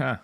Huh.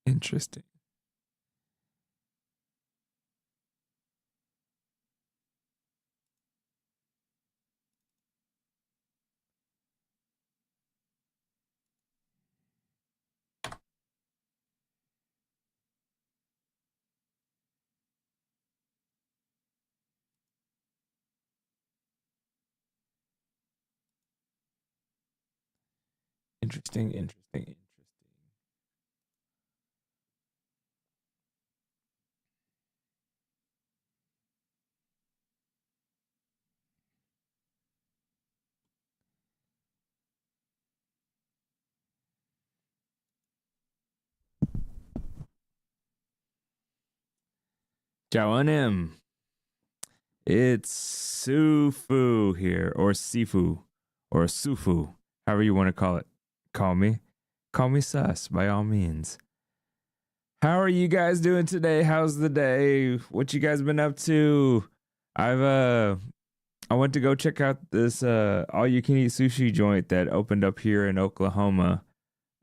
Interesting. Interesting. Interesting. Interesting. Joannem. It's Sufu here, or Sifu, or Sufu, however you want to call it. Call me. Call me sus, by all means. How are you guys doing today? How's the day? What you guys been up to? I've I went to go check out this all you can eat sushi joint that opened up here in Oklahoma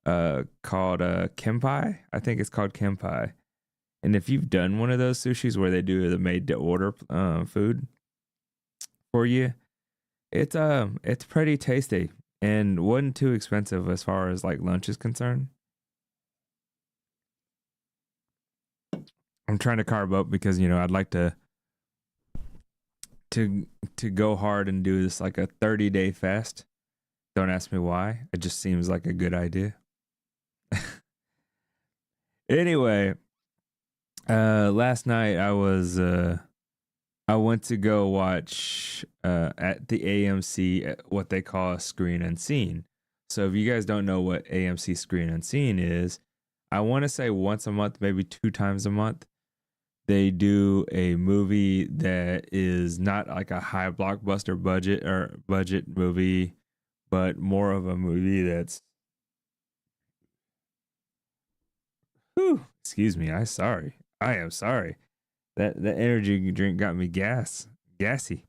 called Kempai. I think it's called Kempai. And if you've done one of those sushis where they do the made to order food for you, it's pretty tasty and wasn't too expensive as far as like lunch is concerned. I'm trying to carb up because I'd like to to go hard and do this like a 30-day fast. Don't ask me why. It just seems like a good idea. Anyway, last night I went to go watch at the AMC what they call a screen unseen. So if you guys don't know what AMC screen unseen is, I want to say once a month, maybe two times a month, they do a movie that is not like a high blockbuster budget movie, but more of a movie that's whew, excuse me, I sorry. I am sorry. That energy drink got me gassy.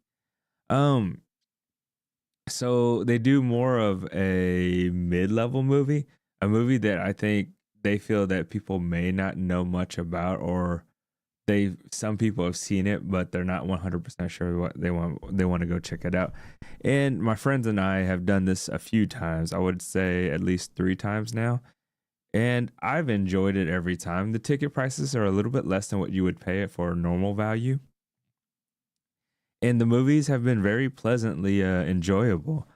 Um so they do more of a mid-level movie, a movie that I think they feel that people may not know much about or some people have seen it, but they're not 100% sure what they want to go check it out. And my friends and I have done this a few times. I would say at least 3 times now. And I've enjoyed it every time. The ticket prices are a little bit less than what you would pay it for normal value. And the movies have been very pleasantly enjoyable.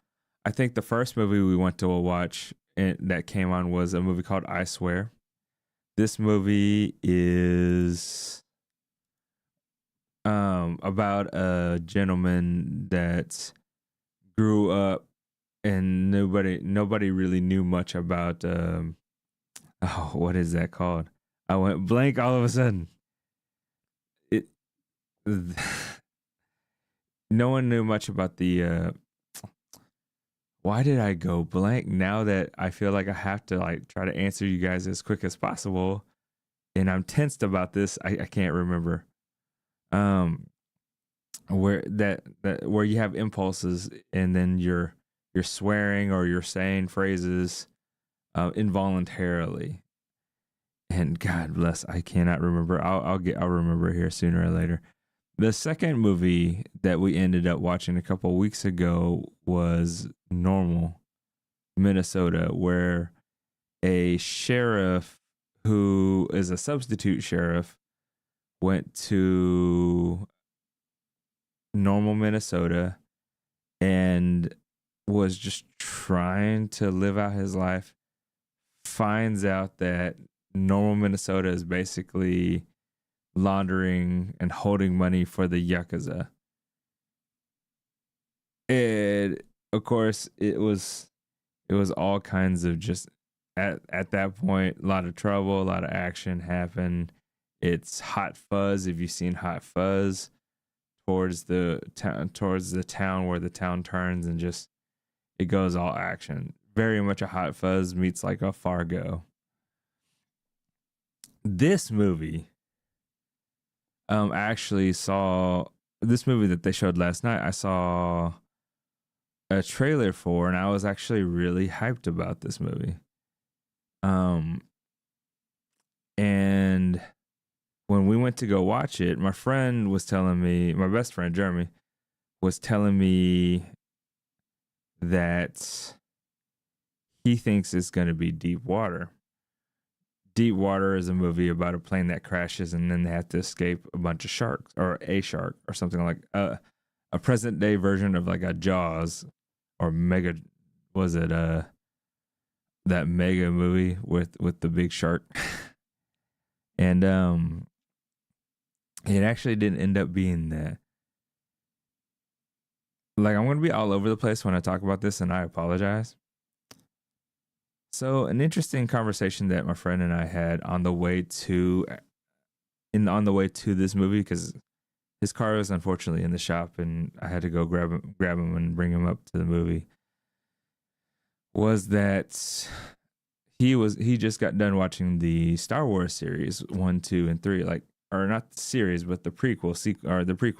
I think the first movie we went to watch that came on was a movie called I Swear. This movie is about a gentleman that grew up and nobody really knew much about what is that called? I went blank all of a sudden. It No one knew much about the why did I go blank now that I feel like I have to like try to answer you guys as quick as possible and I'm tensed about this. I can't remember. Where that where you have impulses and then you're swearing or you're saying phrases involuntarily. And God bless, I cannot remember. I'll remember here sooner or later. The second movie that we ended up watching a couple weeks ago was Normal, Minnesota, where a sheriff who is a substitute sheriff went to Normal, Minnesota and was just trying to live out his life, finds out that Normal, Minnesota is basically laundering and holding money for the Yakuza. And of course it was all kinds of just at that point, a lot of trouble, a lot of action happened. It's Hot Fuzz, if you've seen Hot Fuzz, towards the town where the town turns and just it goes all action. Very much a Hot Fuzz meets like a Fargo. This movie, I actually saw this movie that they showed last night. I saw a trailer for, and I was actually really hyped about this movie. And when we went to go watch it, my friend was telling me, my best friend Jeremy was telling me that he thinks it's going to be Deep Water. Deep Water is a movie about a plane that crashes and then they have to escape a bunch of sharks or a shark or something like a present day version of like a Jaws or Mega. Was it that Mega movie with the big shark? And it actually didn't end up being that. Like, I'm going to be all over the place when I talk about this, and I apologize. So, an interesting conversation that my friend and I had on the way to this movie, because his car was unfortunately in the shop, and I had to go grab him and bring him up to the movie. Was that he just got done watching the Star Wars series 1, 2, and 3, like, or not the series, but the prequel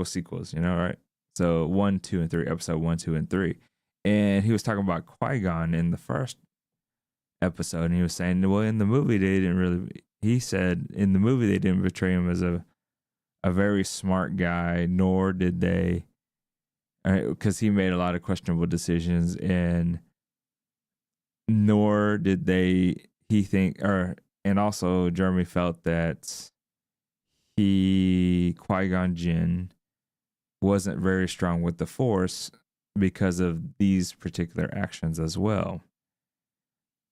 sequels, right? So 1, 2, and 3, episode 1, 2, and 3. And he was talking about Qui-Gon in the first episode, and he was saying, well, in the movie he said in the movie they didn't portray him as a very smart guy, nor did they, because he made a lot of questionable decisions, and nor did and also Jeremy felt that Qui-Gon Jinn wasn't very strong with the Force because of these particular actions as well.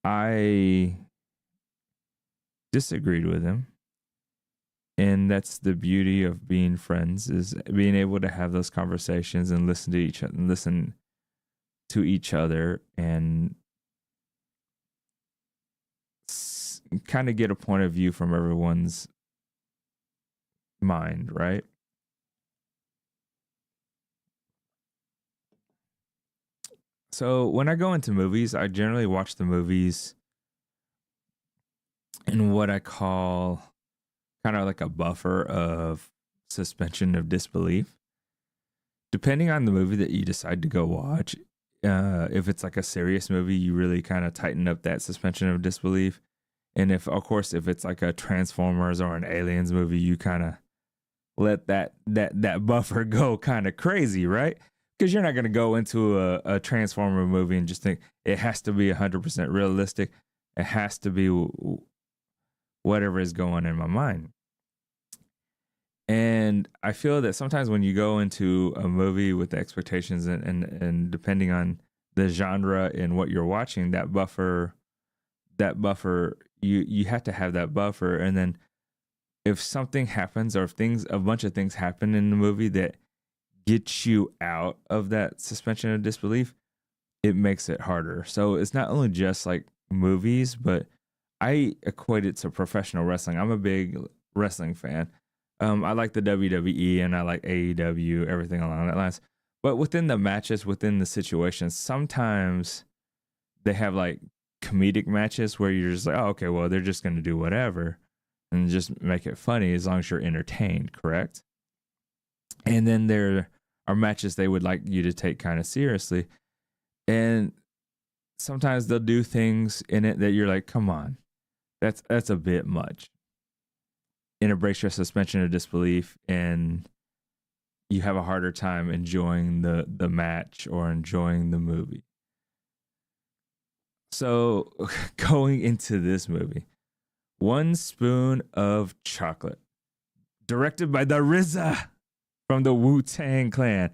I disagreed with him. And that's the beauty of being friends, is being able to have those conversations and listen to each other and kind of get a point of view from everyone's mind, right? So when I go into movies, I generally watch the movies in what I call kind of like a buffer of suspension of disbelief. Depending on the movie that you decide to go watch, if it's like a serious movie, you really kind of tighten up that suspension of disbelief. And if it's like a Transformers or an Aliens movie, you kind of let that buffer go kind of crazy, right? Because you're not going to go into a Transformer movie and just think it has to be 100% realistic. It has to be whatever is going in my mind. And I feel that sometimes when you go into a movie with the expectations and depending on the genre and what you're watching, that buffer, you have to have that buffer. And then if something happens or if a bunch of things happen in the movie that get you out of that suspension of disbelief, it makes it harder. So it's not only just like movies, but I equate it to professional wrestling. I'm a big wrestling fan. I like the WWE and I like AEW, everything along that lines. But within the matches, within the situations, sometimes they have like comedic matches where you're just like, oh, okay, well, they're just going to do whatever and just make it funny as long as you're entertained, correct? And then there are matches they would like you to take kind of seriously. And sometimes they'll do things in it that you're like, come on, that's a bit much. And it breaks your suspension of disbelief and you have a harder time enjoying the match or enjoying the movie. So going into this movie, One Spoon of Chocolate, directed by the RZA from the Wu-Tang Clan.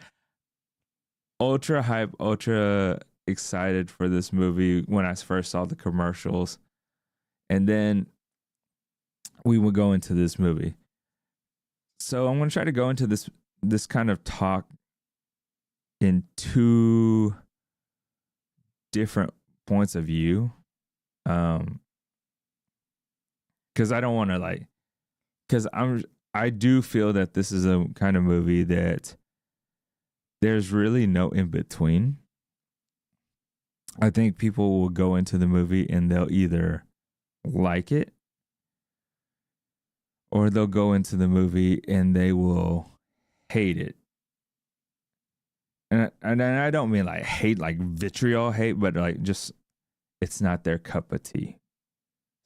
Ultra hype, ultra excited for this movie when I first saw the commercials. And then we will go into this movie. So I'm going to try to go into this kind of talk in two different points of view. Because I don't want to because I do feel that this is a kind of movie that there's really no in between. I think people will go into the movie and they'll either like it or they'll go into the movie and they will hate it. And I don't mean like hate, like vitriol hate, but like just it's not their cup of tea.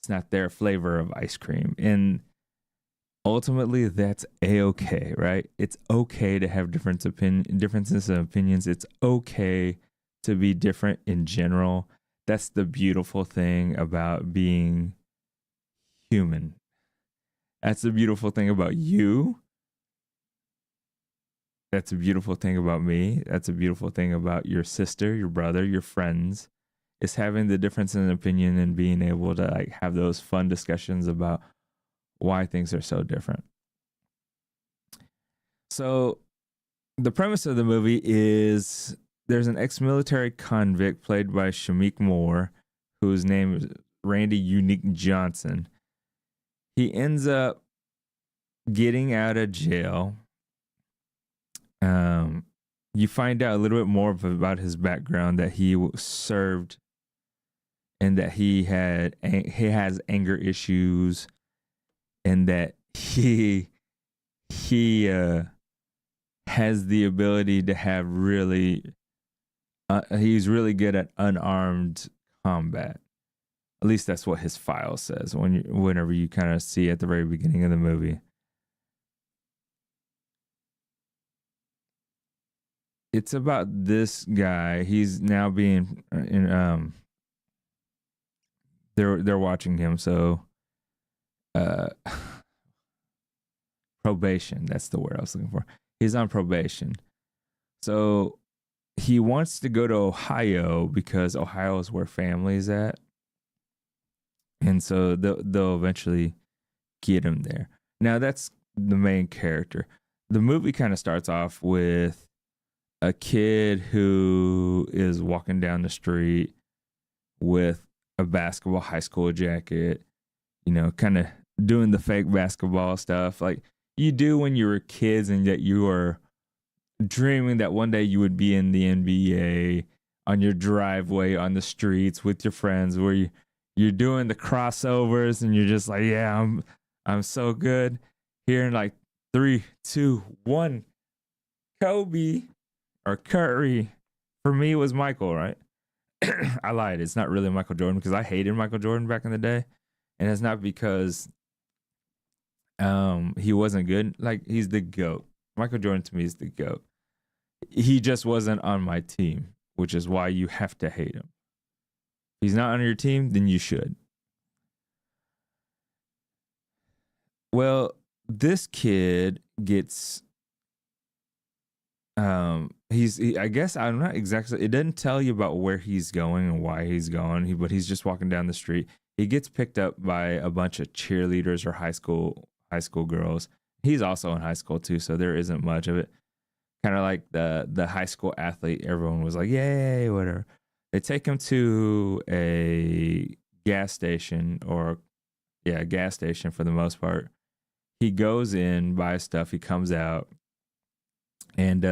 It's not their flavor of ice cream. And ultimately, that's a-okay, right? It's okay to have differences of opinions. It's okay to be different in general. That's the beautiful thing about being human. That's the beautiful thing about you. That's a beautiful thing about me. That's a beautiful thing about your sister, your brother, your friends. It's having the difference in opinion and being able to like have those fun discussions about why things are so different. So the premise of the movie is there's an ex-military convict played by Shameik Moore, whose name is Randy Unique Johnson. He ends up getting out of jail. You find out a little bit more about his background, that he served and that he has anger issues, and that he has the ability to have he's really good at unarmed combat. At least that's what his file says whenever you kind of see at the very beginning of the movie. It's about this guy. He's now being they're watching him, so probation, that's the word I was looking for. He's on probation. So he wants to go to Ohio because Ohio is where family's at. And so they'll eventually get him there. Now that's the main character. The movie kind of starts off with a kid who is walking down the street with a basketball high school jacket, kind of doing the fake basketball stuff like you do when you were kids and that you were dreaming that one day you would be in the NBA on your driveway on the streets with your friends where you're doing the crossovers and you're just like, yeah, I'm so good. Here in like 3, 2, 1, Kobe or Curry. For me, it was Michael, right? I lied. It's not really Michael Jordan because I hated Michael Jordan back in the day. And it's not because He wasn't good. Like, he's the GOAT. Michael Jordan to me is the GOAT. He just wasn't on my team, which is why you have to hate him. If he's not on your team, then you should. Well, this kid gets I guess I'm not exactly, it doesn't tell you about where he's going and why he's going, but he's just walking down the street. He gets picked up by a bunch of cheerleaders or high school girls. He's also in high school too, so there isn't much of it. Kind of like the high school athlete, everyone was like, "Yay, whatever." They take him to a gas station, or yeah, a gas station for the most part. He goes in, buys stuff, he comes out, and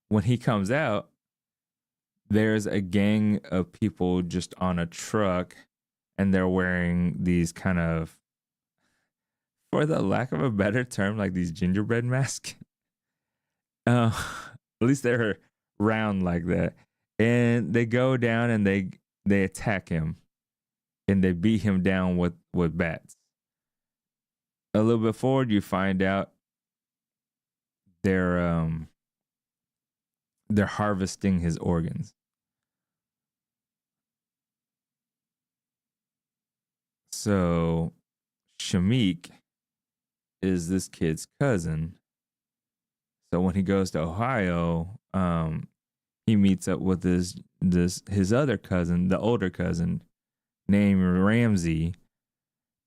when he comes out, there's a gang of people just on a truck, and they're wearing these kind of, for the lack of a better term, like these gingerbread masks. At least they're round like that. And they go down and they attack him, and they beat him down with bats. A little bit forward, you find out they're harvesting his organs. So Shamik is this kid's cousin. So when he goes to Ohio, he meets up with his other cousin, the older cousin, named Ramsey,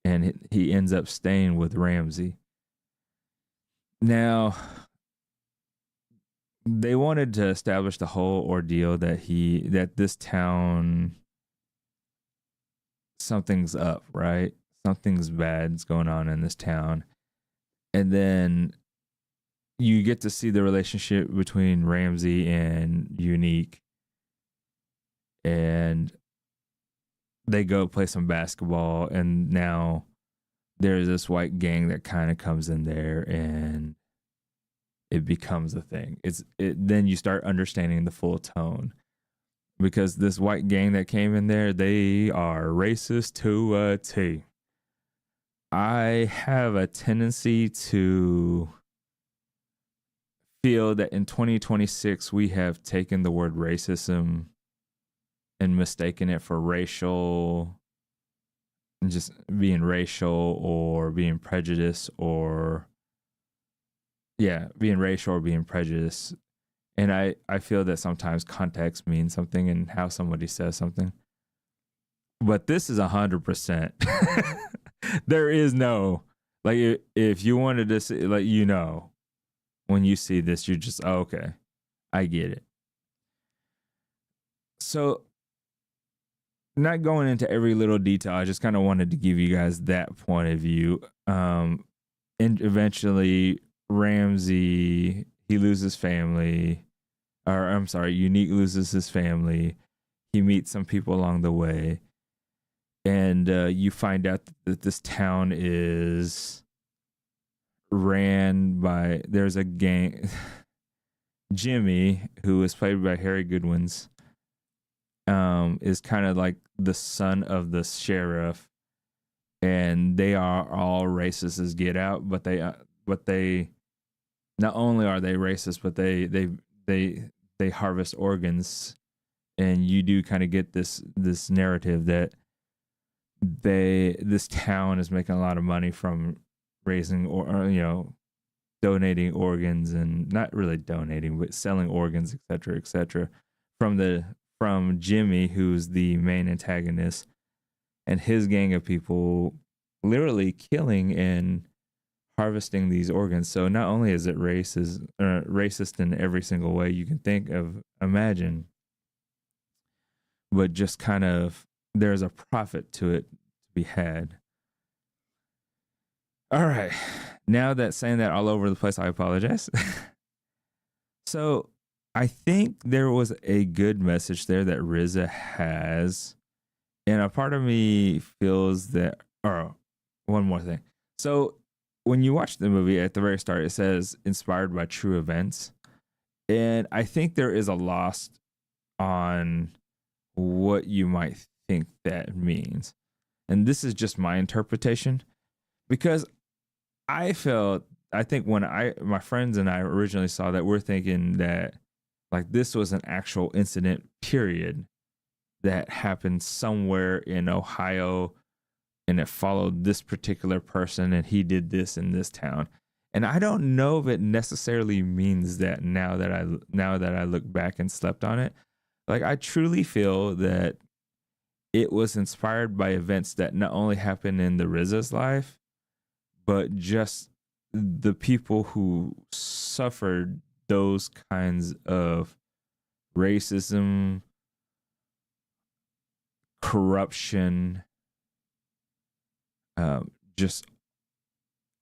and he ends up staying with Ramsey. Now, they wanted to establish the whole ordeal that this town, something's up, right? Something's bad's going on in this town. And then you get to see the relationship between Ramsey and Unique. And they go play some basketball, and now there's this white gang that kind of comes in there, and it becomes a thing. Then you start understanding the full tone, because this white gang that came in there, they are racist to a T. I have a tendency to feel that in 2026 we have taken the word racism and mistaken it for racial, and just being racial or being prejudiced, or being racial or being prejudiced. And I feel that sometimes context means something and how somebody says something. But this is 100%. There is no, like, if you wanted to see, like, when you see this, you're just, oh, okay, I get it. So, not going into every little detail, I just kind of wanted to give you guys that point of view. And eventually, Ramsey, he loses family. Or, I'm sorry, Unique loses his family. He meets some people along the way. And you find out that this town is ran by, there's a gang. Jimmy, who is played by Harry Goodwins, is kind of like the son of the sheriff, and they are all racist as get out. But they not only are they racist, but they harvest organs, and you do kind of get this narrative that this town is making a lot of money from raising, or donating organs, and not really donating, but selling organs, etc., from Jimmy, who's the main antagonist, and his gang of people literally killing and harvesting these organs. So not only is it racist in every single way you can imagine, but just kind of, there's a profit to it to be had. All right. Now that saying that all over the place, I apologize. So I think there was a good message there that RZA has. And a part of me feels that, or one more thing. So when you watch the movie at the very start, it says inspired by true events. And I think there is a loss on what you might think that means. And this is just my interpretation, because I felt, I think when my friends and I originally saw that, we're thinking that like this was an actual incident, period, that happened somewhere in Ohio, and it followed this particular person and he did this in this town. And I don't know if it necessarily means that now that I look back and slept on it. Like I truly feel that it was inspired by events that not only happened in the RZA's life, but just the people who suffered those kinds of racism, corruption, just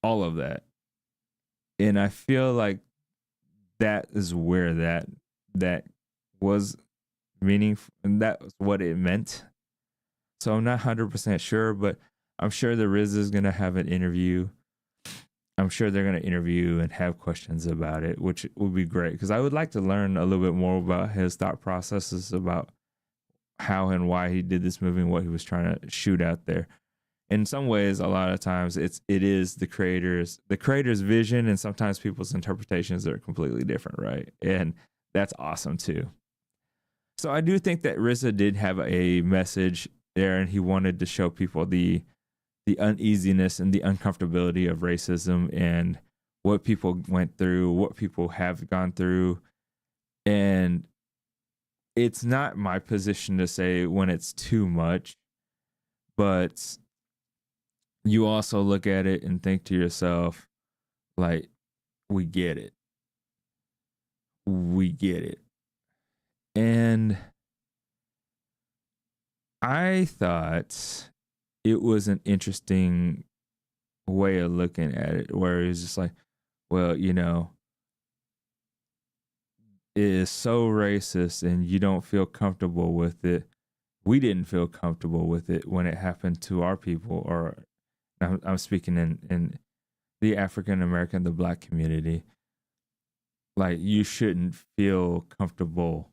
all of that. And I feel like that is where that was meaning, and that was what it meant. So I'm not 100% sure, but I'm sure the Riz is going to have an interview. I'm sure they're going to interview and have questions about it, which would be great because I would like to learn a little bit more about his thought processes about how and why he did this movie and what he was trying to shoot out there. In some ways, a lot of times it is the creator's vision, and sometimes people's interpretations are completely different, right? And that's awesome too. So I do think that RZA did have a message there, and he wanted to show people the uneasiness and the uncomfortability of racism and what people went through, what people have gone through. And it's not my position to say when it's too much, but you also look at it and think to yourself, like, we get it. We get it. And I thought it was an interesting way of looking at it, where it's just like, well, you know, it is so racist and you don't feel comfortable with it. We didn't feel comfortable with it when it happened to our people, or I'm speaking in the African American, the Black community. Like, you shouldn't feel comfortable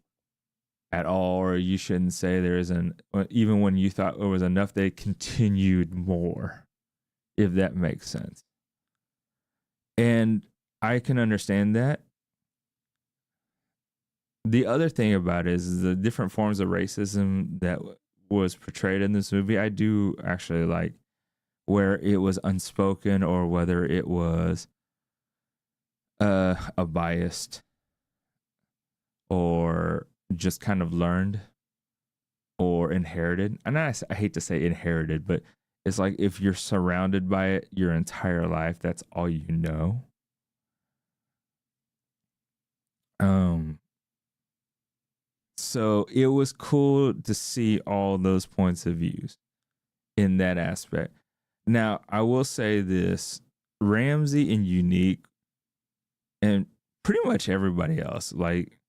at all, or you shouldn't say there isn't, even when you thought it was enough, they continued more, if that makes sense. And I can understand that. The other thing about it is the different forms of racism that was portrayed in this movie. I do actually like where it was unspoken, or whether it was a biased, or just kind of learned or inherited. And I hate to say inherited, but it's like if you're surrounded by it your entire life, that's all you know. So it was cool to see all those points of views in that aspect. Now, I will say this, Ramsey and Unique and pretty much everybody else, like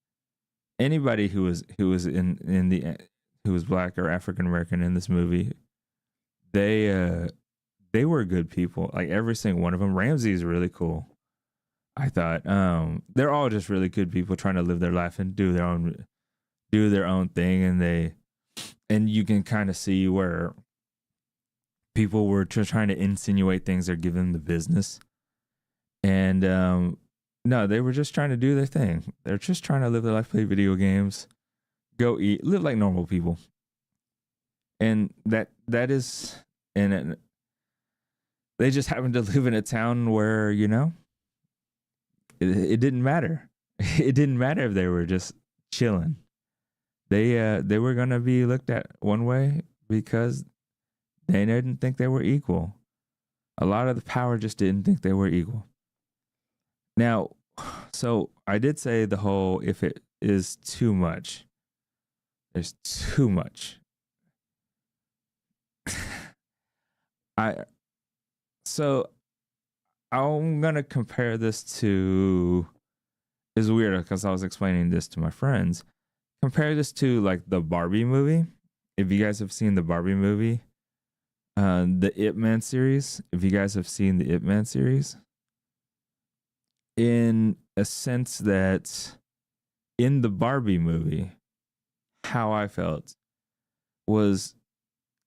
anybody who was in the who was Black or African American in this movie, they were good people. Like every single one of them. Ramsey is really cool. I thought they're all just really good people trying to live their life and do their own thing, and you can kind of see where people were just trying to insinuate things or give them the business. And no, they were just trying to do their thing. They're just trying to live their life, play video games, go eat, live like normal people. And that is, and they just happened to live in a town where, you know, it didn't matter. It didn't matter if they were just chilling. They were gonna be looked at one way because they didn't think they were equal. A lot of the power just didn't think they were equal. Now, so I did say the whole, if it is too much, there's too much. I so I'm gonna compare this to, it's weird because I was explaining this to my friends. Compare this to like the Barbie movie. If you guys have seen the Barbie movie, the Ip Man series. If you guys have seen the Ip Man series, in a sense that in the Barbie movie, how I felt was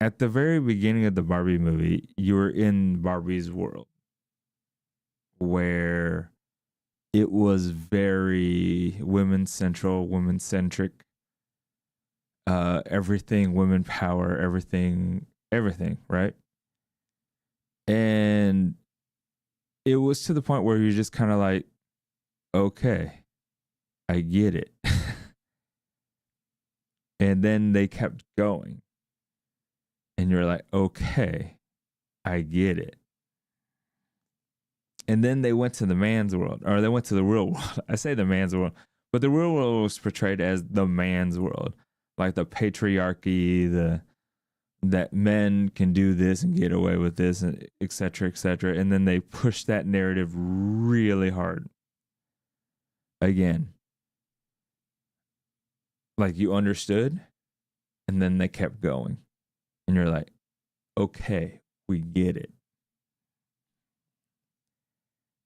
at the very beginning of the Barbie movie, you were in Barbie's world. where it was very women central, women centric, everything women power, everything, right? And it was to the point where you're just kind of like, okay, I get it. And then they kept going. And you're like, okay, I get it. And then they went to the man's world, or they went to the real world. I say the man's world, but the real world was portrayed as the man's world, like the patriarchy, the that men can do this and get away with this, and et cetera, et cetera. And then they pushed that narrative really hard. Again, like you understood, and then they kept going. And you're like, okay, we get it.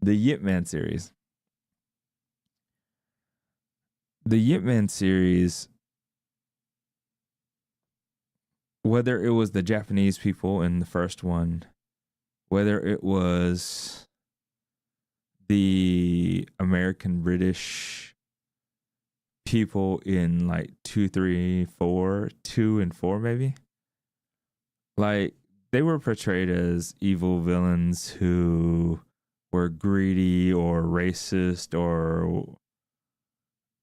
The Yip Man series. The Yip Man series, whether it was the Japanese people in the first one, whether it was the American British people in like 2, 3, 4, 2 and 4 maybe, like they were portrayed as evil villains who were greedy or racist or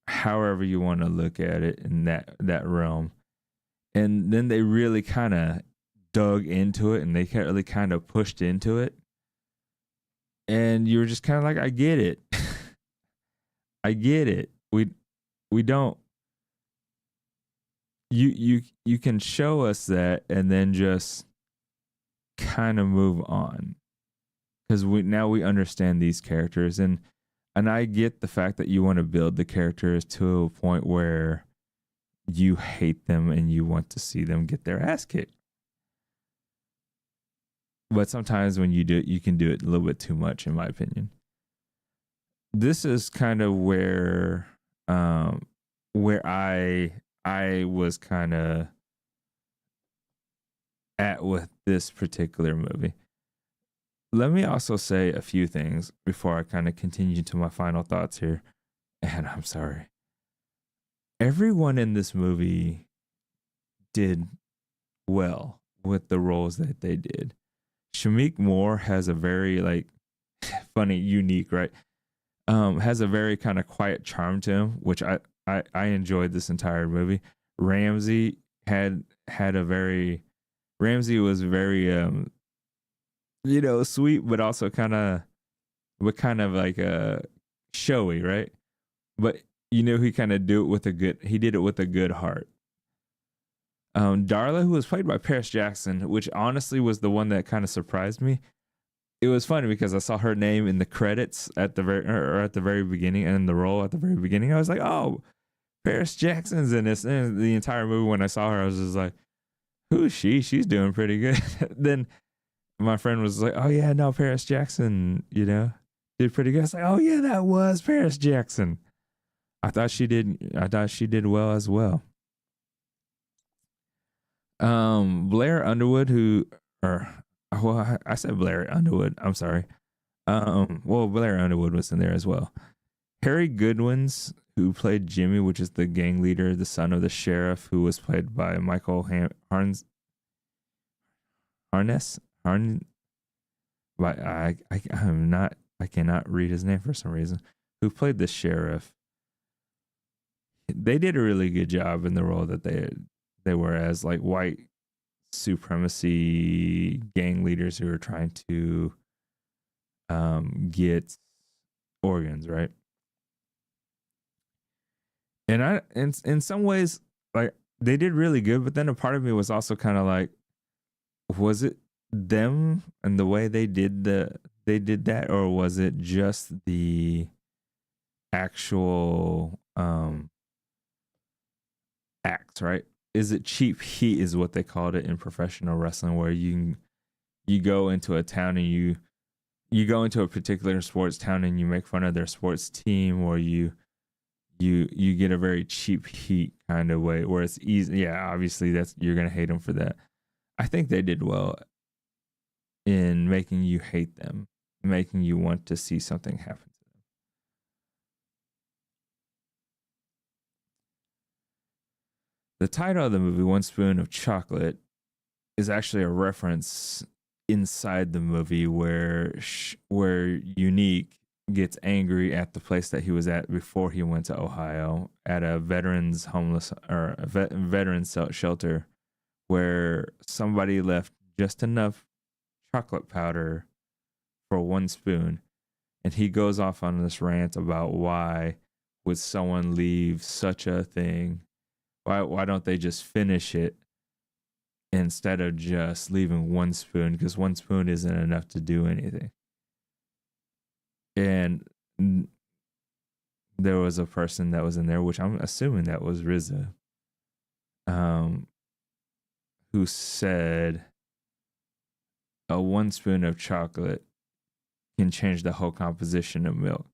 however you want to look at it in that realm. And then they really kind of dug into it, and they really kind of pushed into it. And you were just kind of like, I get it. I get it. We don't, you can show us that and then just kind of move on, because we understand these characters, and I get the fact that you want to build the characters to a point where you hate them and you want to see them get their ass kicked. But sometimes when you do it, you can do it a little bit too much, in my opinion. This is kind of where I was kind of at with this particular movie. Let me also say a few things before I kind of continue to my final thoughts here. And I'm sorry. Everyone in this movie did well with the roles that they did. Shamik Moore has a very like funny, unique, right? Has a very kind of quiet charm to him, which I enjoyed this entire movie. Ramsey was very sweet, but also kind of like showy, right? But he did it with a good heart. Darla, who was played by Paris Jackson, which honestly was the one that kind of surprised me. It was funny because I saw her name in the credits at the very beginning, and in the role at the very beginning. I was like, oh, Paris Jackson's in this. And the entire movie, when I saw her, I was just like, who is she? She's doing pretty good. Then my friend was like, oh yeah, no, Paris Jackson, did pretty good. I was like, oh yeah, that was Paris Jackson. I thought she did well as well. Blair Underwood, I said Blair Underwood. I'm sorry. Blair Underwood was in there as well. Harry Goodwins, who played Jimmy, which is the gang leader, the son of the sheriff, who was played by Michael Harness. But I cannot read his name for some reason. Who played the sheriff? They did a really good job in the role that they were as like white supremacy gang leaders who are trying to get organs, right? And in some ways, like they did really good, but then a part of me was also kind of like, was it them and the way they did that, or was it just the actual acts, right? Is it cheap heat is what they called it in professional wrestling, where you go into a town and you go into a particular sports town and you make fun of their sports team, or you get a very cheap heat kind of way where it's easy. Yeah, obviously you're going to hate them for that. I think they did well in making you hate them, making you want to see something happen to them. The title of the movie, One Spoon of Chocolate, is actually a reference inside the movie where Unique gets angry at the place that he was at before he went to Ohio, at a veterans homeless or a veterans shelter, where somebody left just enough chocolate powder for one spoon, and he goes off on this rant about why would someone leave such a thing? Why don't they just finish it instead of just leaving one spoon? Because one spoon isn't enough to do anything. And there was a person that was in there, which I'm assuming that was RZA, who said a one spoon of chocolate can change the whole composition of milk,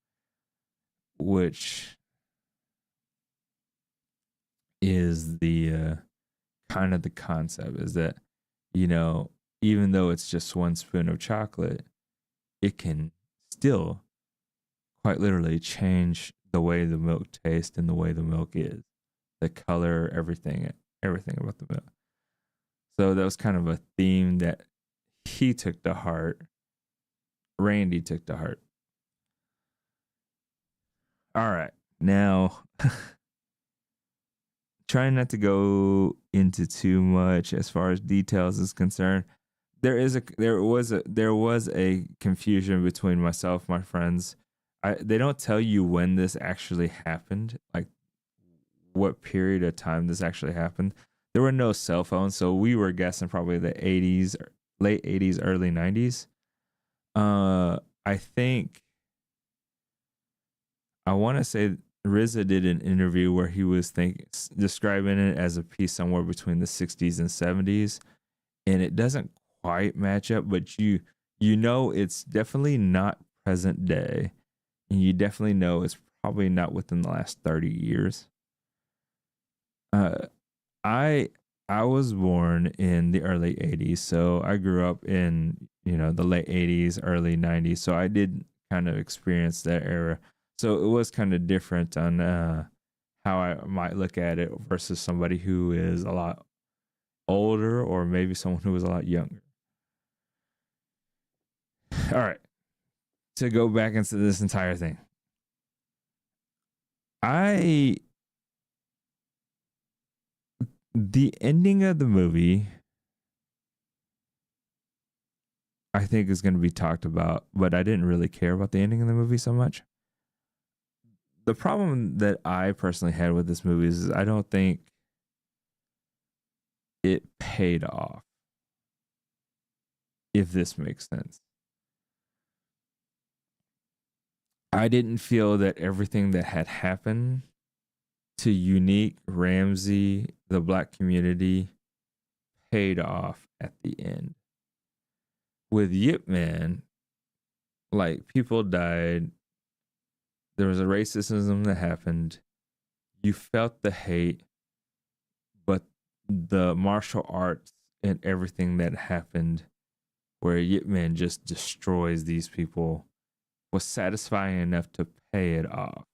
which is the kind of the concept, is that, you know, even though it's just one spoon of chocolate, it can still quite literally change the way the milk tastes and the way the milk is, the color, everything about the milk. So that was kind of a theme that he took to heart. Randy took to heart. All right. Now, trying not to go into too much as far as details is concerned. There was a confusion between myself, my friends. They don't tell you when this actually happened, like what period of time this actually happened. There were no cell phones, so we were guessing probably the 80s, late 80s, early 90s. I think I want to say RZA did an interview where he was describing it as a piece somewhere between the 60s and 70s, and it doesn't quite match up, but you know it's definitely not present day, and you definitely know it's probably not within the last 30 years. I was born in the early 80s, so I grew up in, you know, the late 80s, early 90s, so I did kind of experience that era. So it was kind of different on how I might look at it versus somebody who is a lot older, or maybe someone who was a lot younger. All right. To go back into this entire thing. The ending of the movie, I think, is going to be talked about, but I didn't really care about the ending of the movie so much. The problem that I personally had with this movie is I don't think it paid off, if this makes sense. I didn't feel that everything that had happened to Unique, Ramsey, the black community paid off at the end. With Yip Man, like, people died. There was a racism that happened. You felt the hate, but the martial arts and everything that happened, where Yip Man just destroys these people, was satisfying enough to pay it off.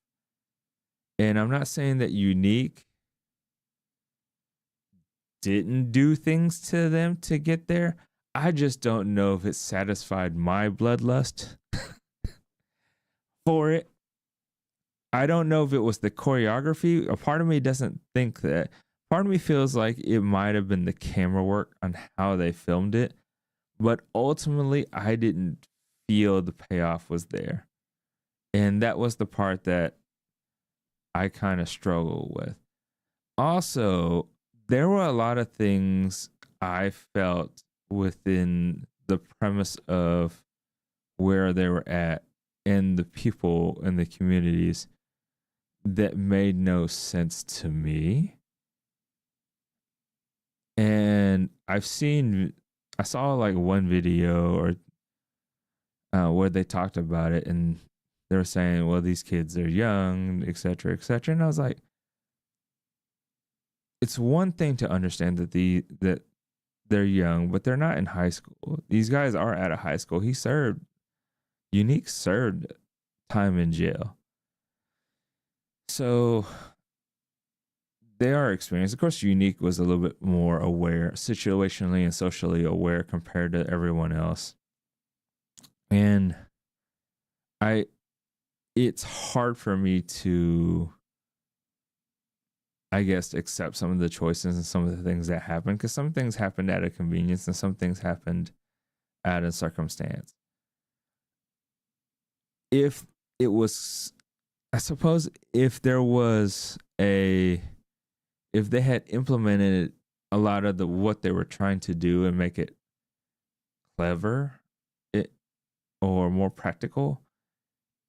And I'm not saying that Unique didn't do things to them to get there. I just don't know if it satisfied my bloodlust for it. I don't know if it was the choreography. A part of me doesn't think that. Part of me feels like it might have been the camera work on how they filmed it. But ultimately, I didn't feel the payoff was there. And that was the part that I kind of struggled with. Also, there were a lot of things I felt within the premise of where they were at and the people and the communities that made no sense to me. And I saw like one video or where they talked about it, and they were saying, well, these kids are young, etc., etc. And I was like, it's one thing to understand that they're young, but they're not in high school. These guys are at a high school. He served Unique served time in jail. So they are experienced. Of course, Unique was a little bit more aware, situationally and socially aware compared to everyone else. And I it's hard for me to, I guess, accept some of the choices and some of the things that happened, because some things happened out of convenience and some things happened out of circumstance. If it was, I suppose, if there was a, if they had implemented a lot of the what they were trying to do and make it clever, it or more practical,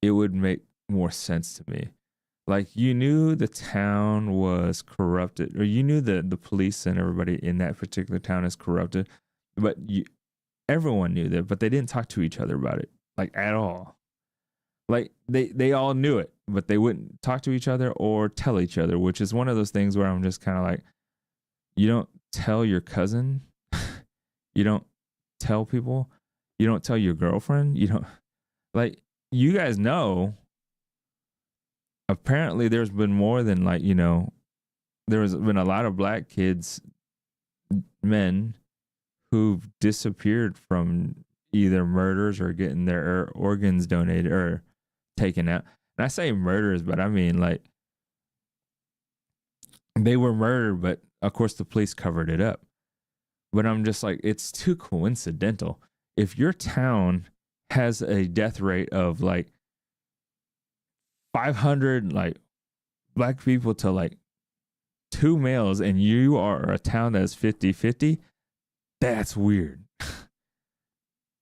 it would make more sense to me. Like, you knew the town was corrupted, or you knew the police and everybody in that particular town is corrupted, but everyone knew that, but they didn't talk to each other about it, like, at all. Like, they all knew it, but they wouldn't talk to each other or tell each other, which is one of those things where I'm just kind of like, you don't tell your cousin, you don't tell people, you don't tell your girlfriend, you don't, like, you guys know. Apparently there's been more than, like, there's been a lot of black kids, men, who've disappeared from either murders or getting their organs donated or taken out. And I say murders, but I mean, like, they were murdered, but of course the police covered it up. But I'm just like, it's too coincidental. If your town has a death rate of like 500 like black people to like 2 males, and you are a town that's 50-50, that's weird.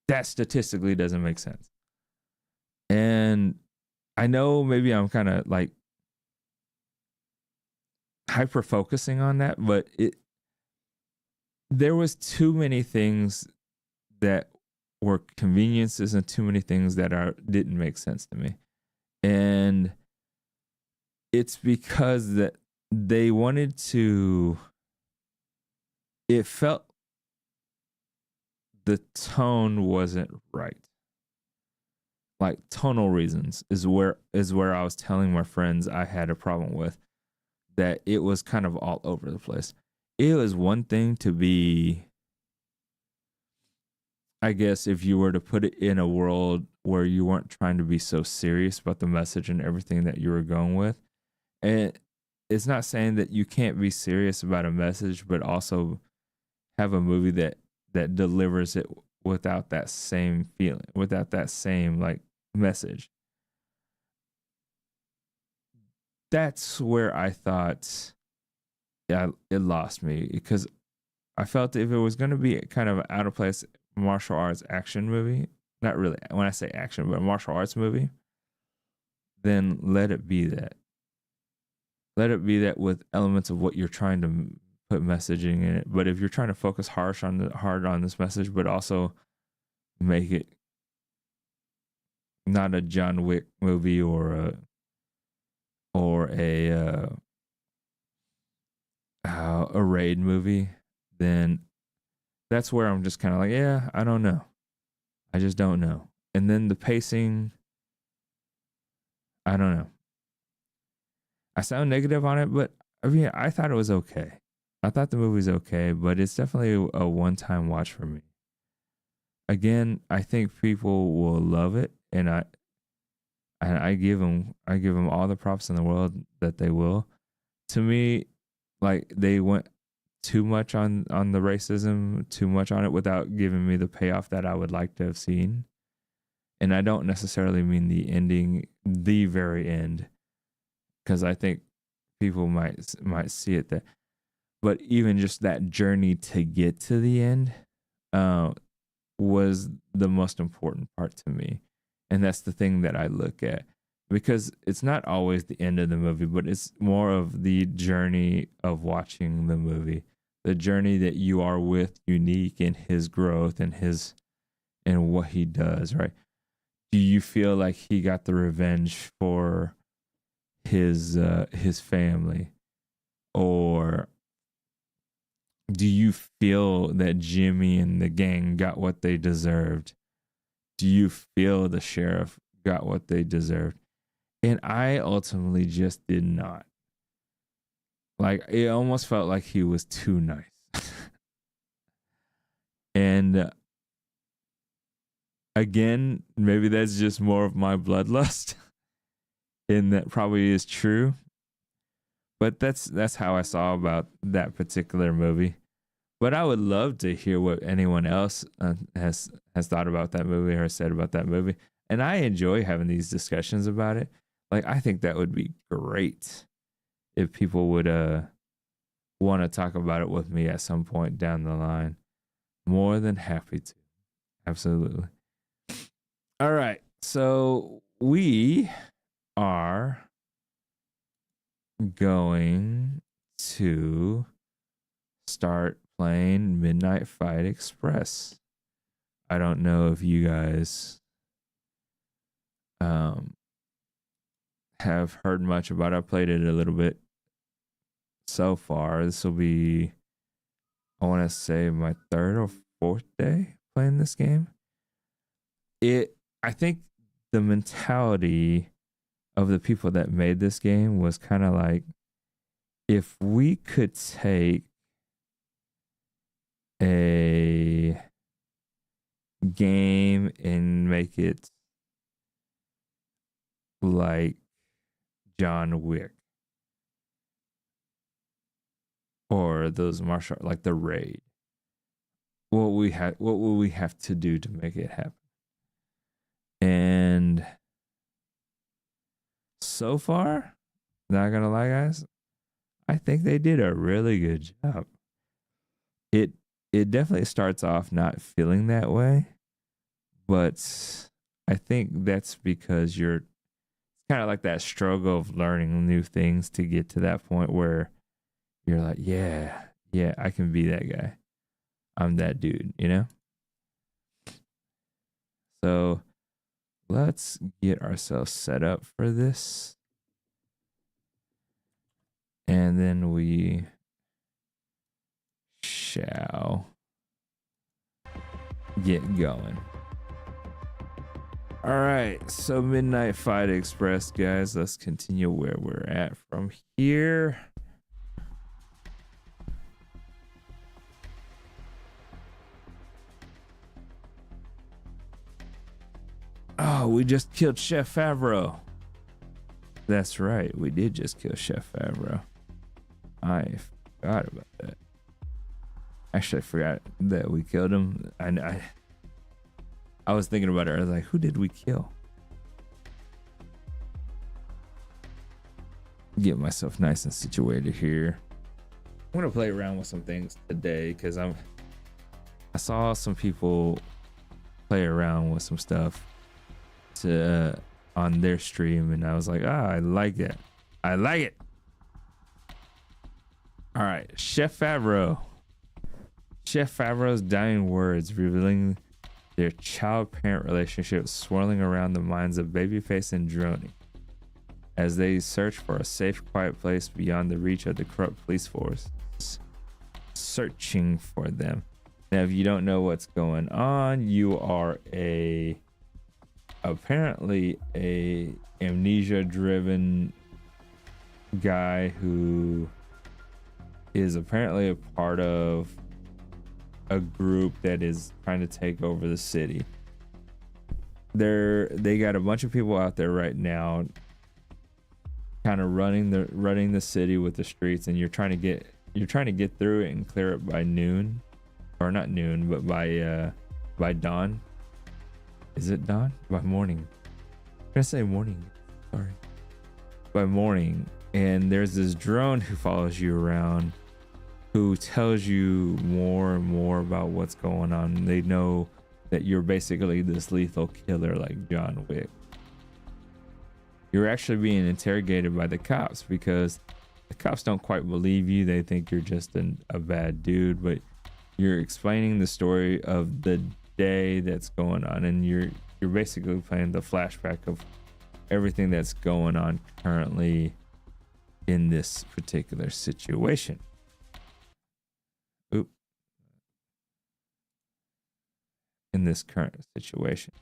That statistically doesn't make sense. And I know maybe I'm kind of like hyper focusing on that, but there was too many things that were conveniences and too many things that didn't make sense to me. And it's because that they wanted to, it felt the tone wasn't right. Like, tonal reasons is where I was telling my friends I had a problem with, that it was kind of all over the place. It was one thing to be, I guess, if you were to put it in a world where you weren't trying to be so serious about the message and everything that you were going with. And it's not saying that you can't be serious about a message, but also have a movie that delivers it without that same feeling, without that same like message. That's where I thought, yeah, it lost me, because I felt if it was going to be kind of an out of place martial arts action movie, not really, when I say action, but a martial arts movie, then let it be that. Let it be that with elements of what you're trying to put messaging in it. But if you're trying to focus hard on this message, but also make it not a John Wick movie or a raid movie, then that's where I'm just kind of like, yeah, I don't know. I just don't know. And then the pacing, I don't know. I sound negative on it, but I mean, I thought it was okay. I thought the movie's okay, but it's definitely a one-time watch for me. Again, I think people will love it, and I give them all the props in the world that they will. To me, like, they went too much on the racism, too much on it without giving me the payoff that I would like to have seen. And I don't necessarily mean the ending, the very end, because I think people might see it that. But even just that journey to get to the end was the most important part to me. And that's the thing that I look at, because it's not always the end of the movie, but it's more of the journey of watching the movie, the journey that you are with Unique and his growth and what he does, right? Do you feel like he got the revenge for his family, or do you feel that Jimmy and the gang got what they deserved? do you feel the sheriff got what they deserved? And I ultimately just did not. Like, it almost felt like he was too nice. And again, maybe that's just more of my bloodlust, and that probably is true. But that's how I saw about that particular movie. But I would love to hear what anyone else has thought about that movie or said about that movie. And I enjoy having these discussions about it. Like, I think that would be great if people would want to talk about it with me at some point down the line. More than happy to. Absolutely. All right. So we are going to start playing Midnight Fight Express. I don't know if you guys have heard much about it. I played it a little bit so far. This will be, I want to say, my third or fourth day playing this game. I think the mentality of the people that made this game was kind of like, if we could take a game and make it like John Wick or those martial, like the Raid, what will we have to do to make it happen? And so far, not gonna lie, guys, I think they did a really good job. It definitely starts off not feeling that way, but I think that's because you're kind of like that struggle of learning new things to get to that point where you're like, yeah, I can be that guy. I'm that dude, you know? So let's get ourselves set up for this. And then we shall get going. All right, so Midnight Fight Express, guys. Let's continue where we're at from here. Oh, we just killed Chef Favreau. That's right, we did just kill Chef Favreau. I forgot about that. Actually, I forgot that we killed him. I was thinking about it. I was like, who did we kill? Get myself nice and situated here. I'm gonna play around with some things today because I saw some people play around with some stuff on their stream, and I was like, I like it. I like it. All right, Chef Favreau. Chef Favreau's dying words revealing their child-parent relationship swirling around the minds of Babyface and Droney as they search for a safe, quiet place beyond the reach of the corrupt police force, searching for them. Now, if you don't know what's going on, you are apparently a amnesia-driven guy who is apparently a part of a group that is trying to take over the city. They got a bunch of people out there right now kind of running the city with the streets, and you're trying to get through it and clear it by noon, or not noon, but by dawn. Is it dawn? By morning. I'm gonna say morning. Sorry. By morning. And there's this drone who follows you around, who tells you more and more about what's going on. They know that you're basically this lethal killer like John Wick. You're actually being interrogated by the cops because the cops don't quite believe you. They think you're just a bad dude, but you're explaining the story of the day that's going on, and you're basically playing the flashback of everything that's going on currently in this particular situation. In this current situation.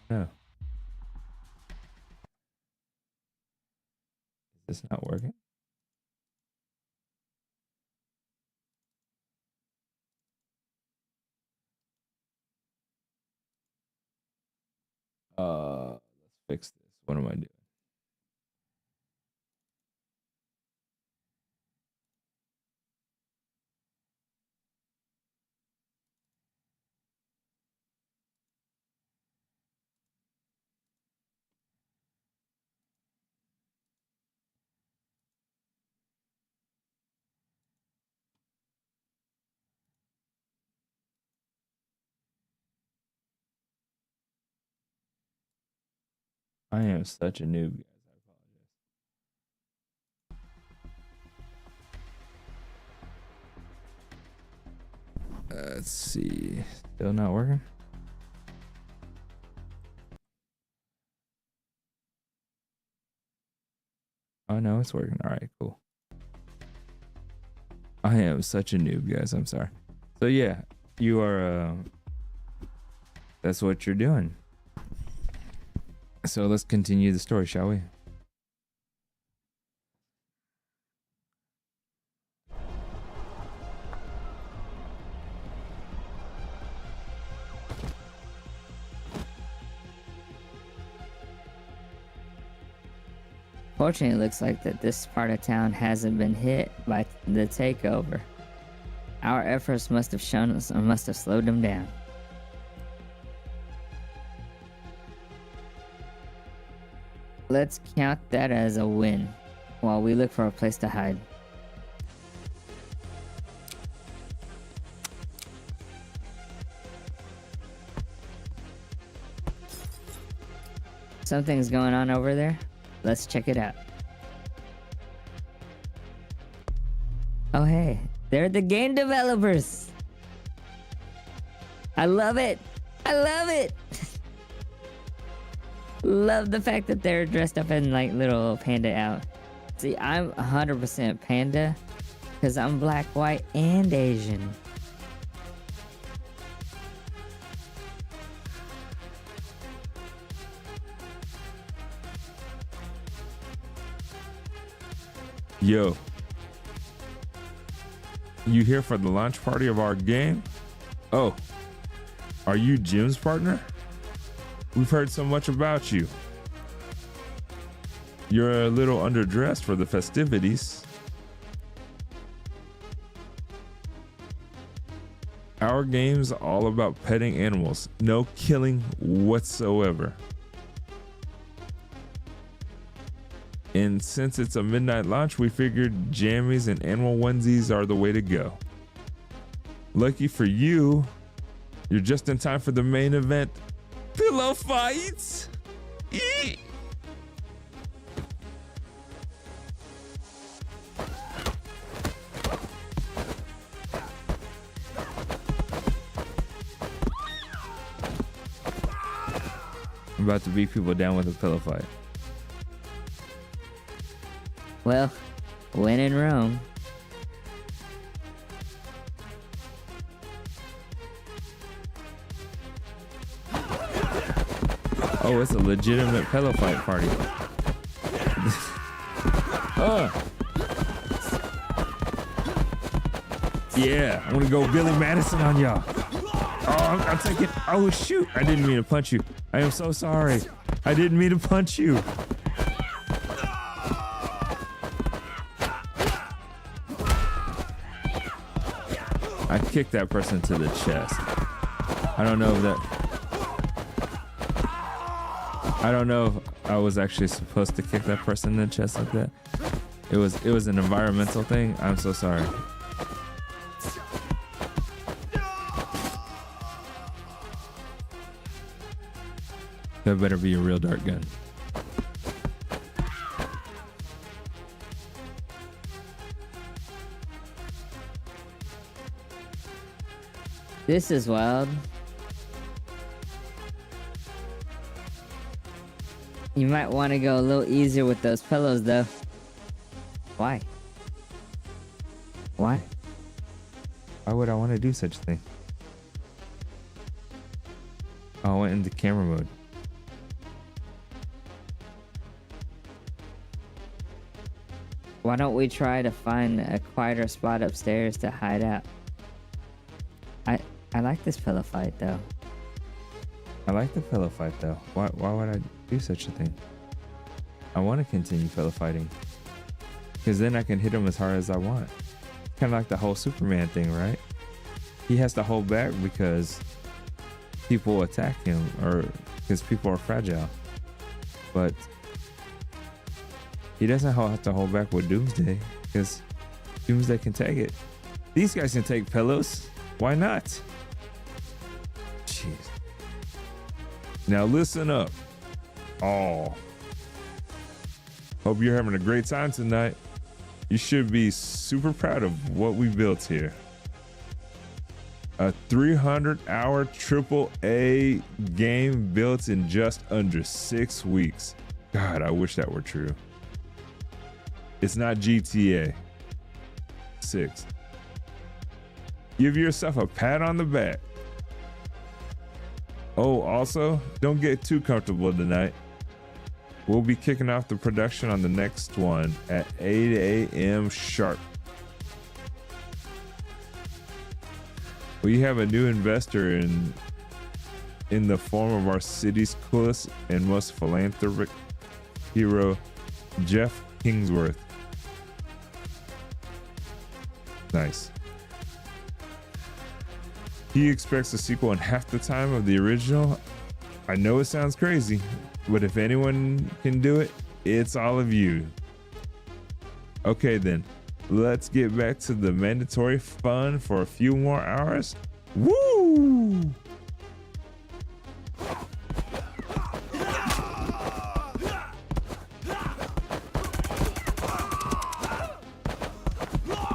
No. Is this not working? Let's fix this. What am I doing? I am such a noob, guys. I apologize. Let's see. Still not working? Oh, no, it's working. All right, cool. I am such a noob, guys. I'm sorry. So, yeah, you are, that's what you're doing. So let's continue the story, shall we? Fortunately, it looks like that this part of town hasn't been hit by the takeover. Our efforts must have shown us or must have slowed them down. Let's count that as a win while we look for a place to hide. Something's going on over there. Let's check it out. Oh hey, they're the game developers. I love it. I love it. Love the fact that they're dressed up in like little panda out. See, I'm 100% panda because I'm black, white, and Asian. Yo, you here for the launch party of our game? Oh, are you Jim's partner? We've heard so much about you. You're a little underdressed for the festivities. Our game's all about petting animals, no killing whatsoever. And since it's a midnight launch, we figured jammies and animal onesies are the way to go. Lucky for you, you're just in time for the main event, pillow fights. Eee! I'm about to beat people down with a pillow fight. Well, when in Rome. Oh, it's a legitimate pillow fight party. Yeah, I'm gonna go Billy Madison on y'all. Oh, I'm taking. Oh shoot! I didn't mean to punch you. I am so sorry. I didn't mean to punch you. I kicked that person to the chest. I don't know if I was actually supposed to kick that person in the chest like that. It was an environmental thing. I'm so sorry. That better be a real dart gun. This is wild. You might want to go a little easier with those pillows though. Why? Why? Why would I want to do such a thing? Oh, I went into camera mode. Why don't we try to find a quieter spot upstairs to hide out? I like this pillow fight though. I like the pillow fight though. Why would I do such a thing? I want to continue pillow fighting. Because then I can hit him as hard as I want. Kind of like the whole Superman thing, right? He has to hold back because people attack him or because people are fragile. But he doesn't have to hold back with Doomsday because Doomsday can take it. These guys can take pillows. Why not? Jeez. Now listen up. Oh. Hope you're having a great time tonight. You should be super proud of what we built here. A 300-hour AAA game built in just under 6 weeks. God, I wish that were true. It's not GTA 6. Give yourself a pat on the back. Oh, also, don't get too comfortable tonight. We'll be kicking off the production on the next one at 8 a.m. sharp. We have a new investor in the form of our city's coolest and most philanthropic hero, Jeff Kingsworth. Nice. He expects a sequel in half the time of the original. I know it sounds crazy, but if anyone can do it, it's all of you. Okay then, let's get back to the mandatory fun for a few more hours. Woo!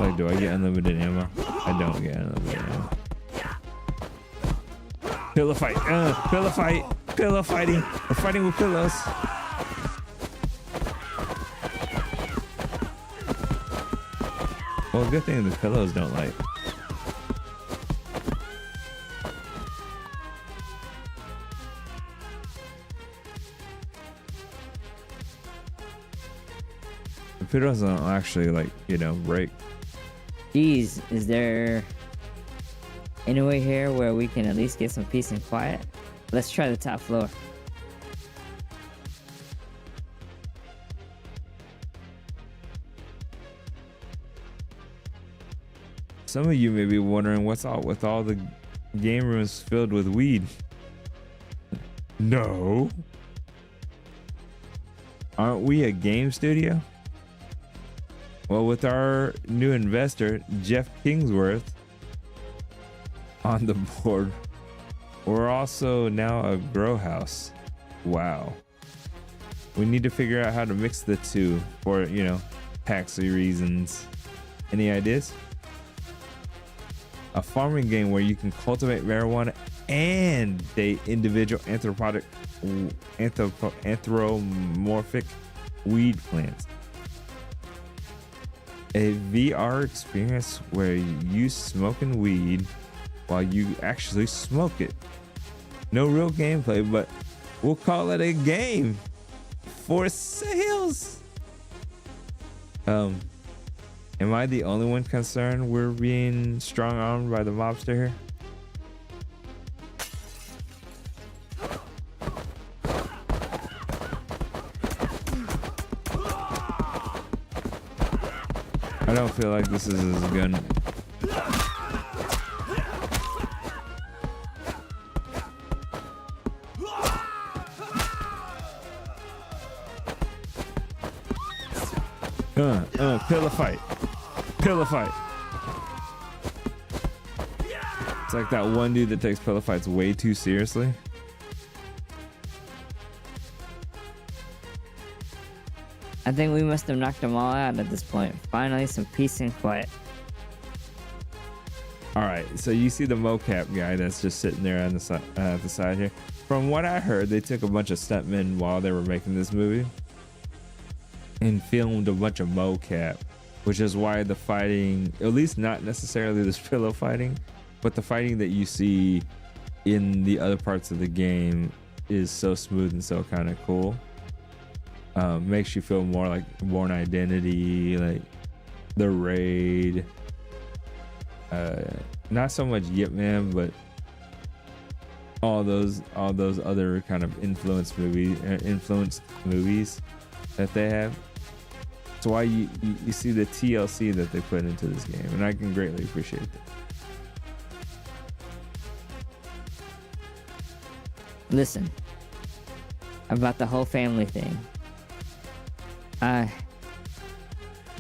Like, do I get unlimited ammo? I don't get unlimited ammo. Pillow fight, pillow fight, pillow fighting. We're fighting with pillows. Well, good thing the pillows don't like. The pillows don't actually, like, you know, break. Geez, is there any way here where we can at least get some peace and quiet? Let's try the top floor. Some of you may be wondering what's up with all the game rooms filled with weed. No. Aren't we a game studio? Well, with our new investor, Jeff Kingsworth, on the board, we're also now a grow house. Wow. We need to figure out how to mix the two for, you know, taxi reasons. Any ideas? A farming game where you can cultivate marijuana and date individual anthropomorphic weed plants. A VR experience where you smoking weed while you actually smoke it. No real gameplay, but we'll call it a game for sales. Am I the only one concerned we're being strong-armed by the mobster here? I don't feel like this is as good. Pillow fight. Pillow fight. It's like that one dude that takes pillow fights way too seriously. I think we must have knocked them all out at this point. Finally, some peace and quiet. All right, so you see the mocap guy that's just sitting there on the side here. From what I heard, they took a bunch of stuntmen while they were making this movie and filmed a bunch of mocap, which is why the fighting, at least not necessarily this pillow fighting, but the fighting that you see in the other parts of the game is so smooth and so kind of cool. Makes you feel more like Born Identity, like The Raid. Not so much Yip Man, but all those other kind of influenced movies that they have. That's why you see the TLC that they put into this game, and I can greatly appreciate that. Listen, about the whole family thing.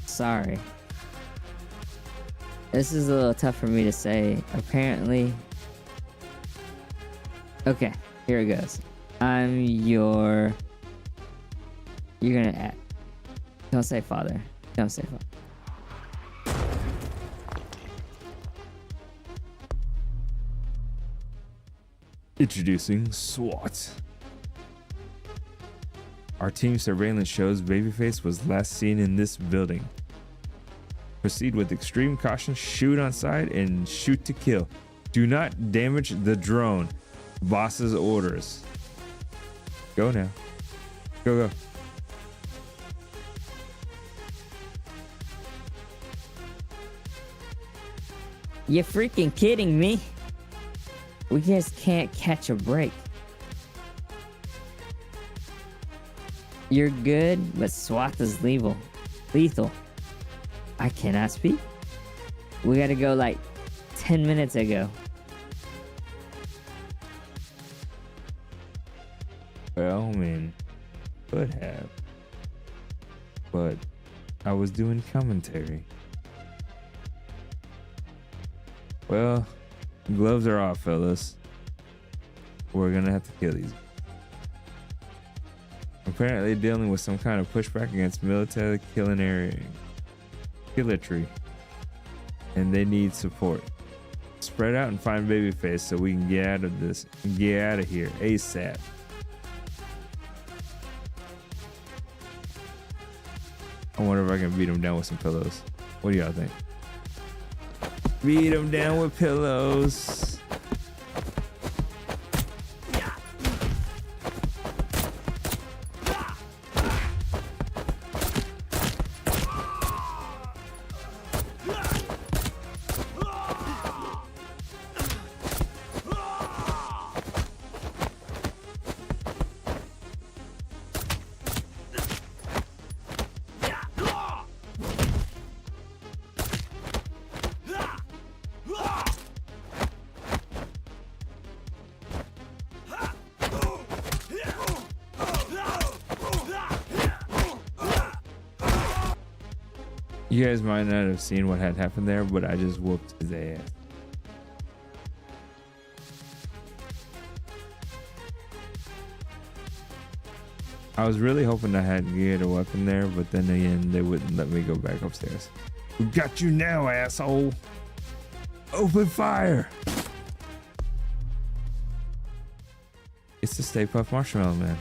Sorry. This is a little tough for me to say. Apparently. Okay, here it goes. You're gonna add. Don't say father. Don't say father. Introducing SWAT. Our team surveillance shows Babyface was last seen in this building. Proceed with extreme caution, shoot on sight, and shoot to kill. Do not damage the drone. Boss's orders. Go now. Go. You freaking kidding me? We just can't catch a break. You're good, but SWAT is lethal. I cannot speak. We gotta go like 10 minutes ago. Well, I mean, could have. But I was doing commentary. Well, gloves are off, fellas. We're gonna have to kill these. Apparently dealing with some kind of pushback against military killetry, and they need support. Spread out and find Babyface so we can get out of this and get out of here ASAP. I wonder if I can beat him down with some pillows. What do y'all think? Beat him down with pillows. You guys might not have seen what had happened there, but I just whooped his ass. I was really hoping I had to get a weapon there, but then again, they wouldn't let me go back upstairs. We got you now, asshole. Open fire. It's the Stay Puft Marshmallow Man.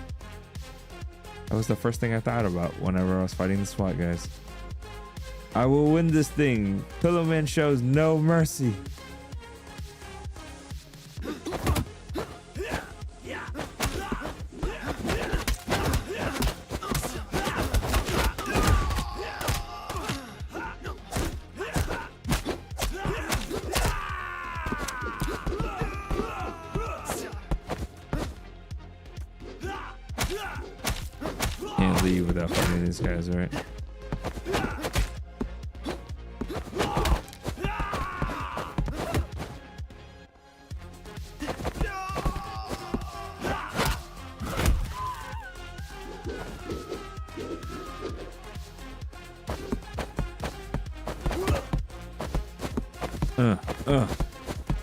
That was the first thing I thought about whenever I was fighting the SWAT guys. I will win this thing. Pillowman shows no mercy. Can't leave without fighting these guys, right?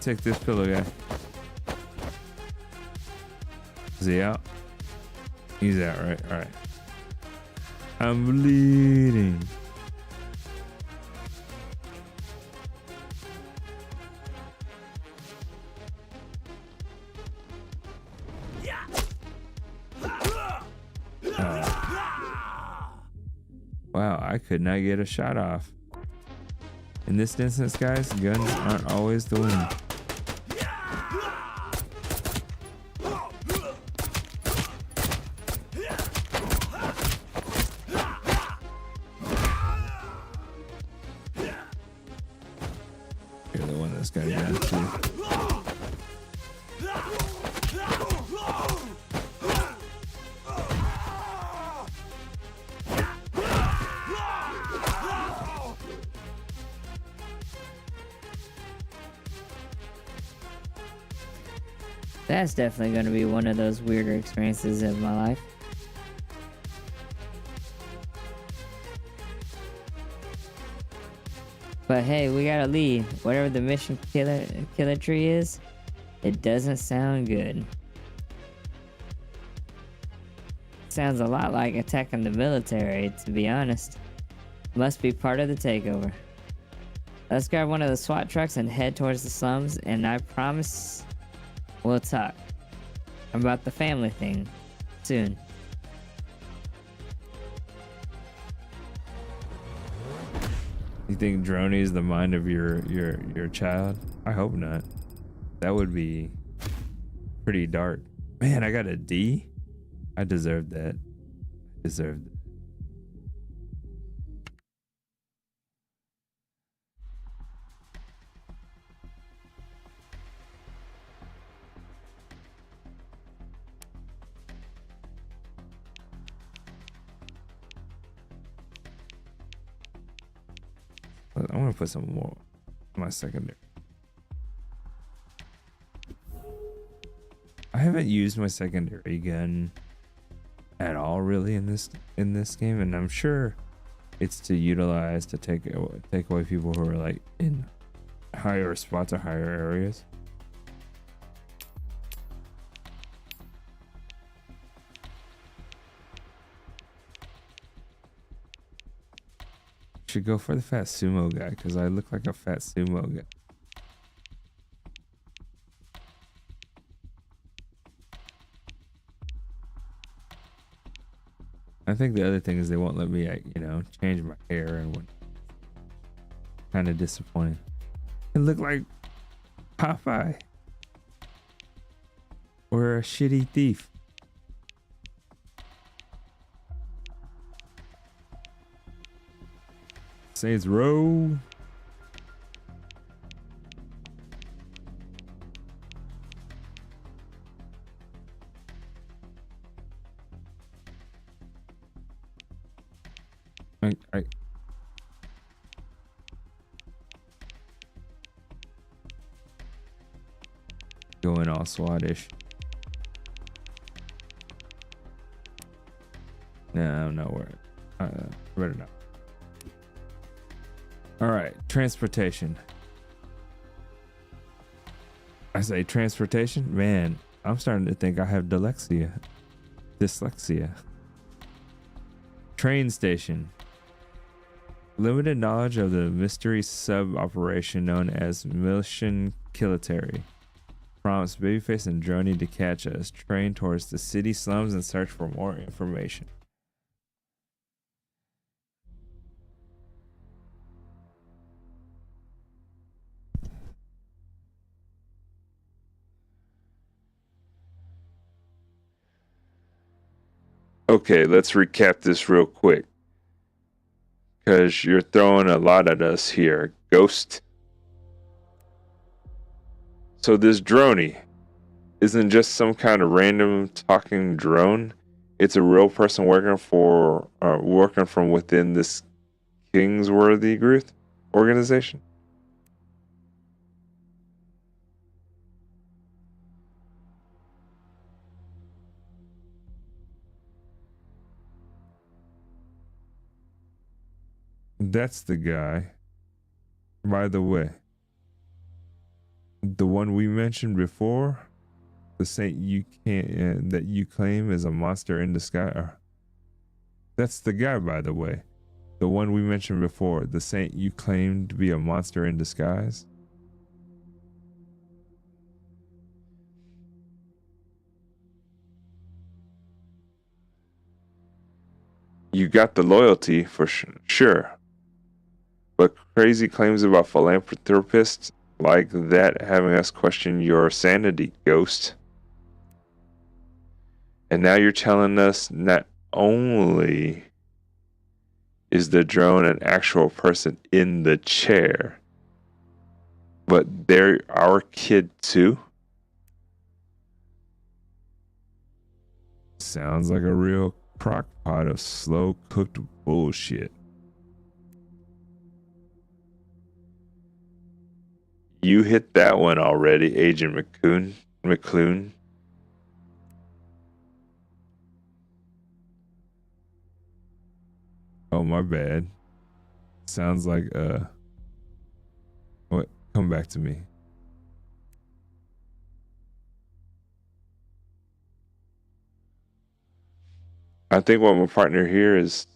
Take this pillow guy. Is he out? He's out, right? All right. I'm bleeding. Wow, I could not get a shot off. In this instance, guys, guns aren't always the winner. this guy down too. That's definitely going to be one of those weirder experiences of my life. But hey, we got a lead. Whatever the mission killer tree is, it doesn't sound good. Sounds a lot like attacking the military, to be honest. Must be part of the takeover. Let's grab one of the SWAT trucks and head towards the slums, and I promise we'll talk about the family thing soon. You think Droney is the mind of your child? I hope not. That would be pretty dark. Man, I got a D. I deserved that. Deserved it. I want to put some more on my secondary. I haven't used my secondary gun at all really in this game, and I'm sure it's to utilize to take away people who are like in higher spots or higher areas. Should go for the fat sumo guy because I look like a fat sumo guy. I think the other thing is they won't let me, change my hair and what. Kind of disappointing. It look like Popeye or a shitty thief. Saints Row. I going all SWAT-ish. No, I'm not worried. Better not. All right, transportation. I say transportation? Man, I'm starting to think I have dyslexia. Train station. Limited knowledge of the mystery sub-operation known as Mission Kilitary. Prompts Babyface and Droney to catch us. Train towards the city slums and search for more information. Okay, let's recap this real quick. Because you're throwing a lot at us here, Ghost. So this Droney isn't just some kind of random talking drone. It's a real person working from within this Kingsworthy group organization. That's the guy. By the way, the one we mentioned before, the saint that you claim is a monster in disguise. That's the guy, by the way. The one we mentioned before, the saint you claim to be a monster in disguise. You got the loyalty for sure. But crazy claims about philanthropists like that having us question your sanity, Ghost. And now you're telling us not only is the drone an actual person in the chair, but they're our kid too. Sounds like a real crock pot of slow cooked bullshit. You hit that one already, Agent McClune. Oh, my bad. Sounds like what? Come back to me. I think what my partner here is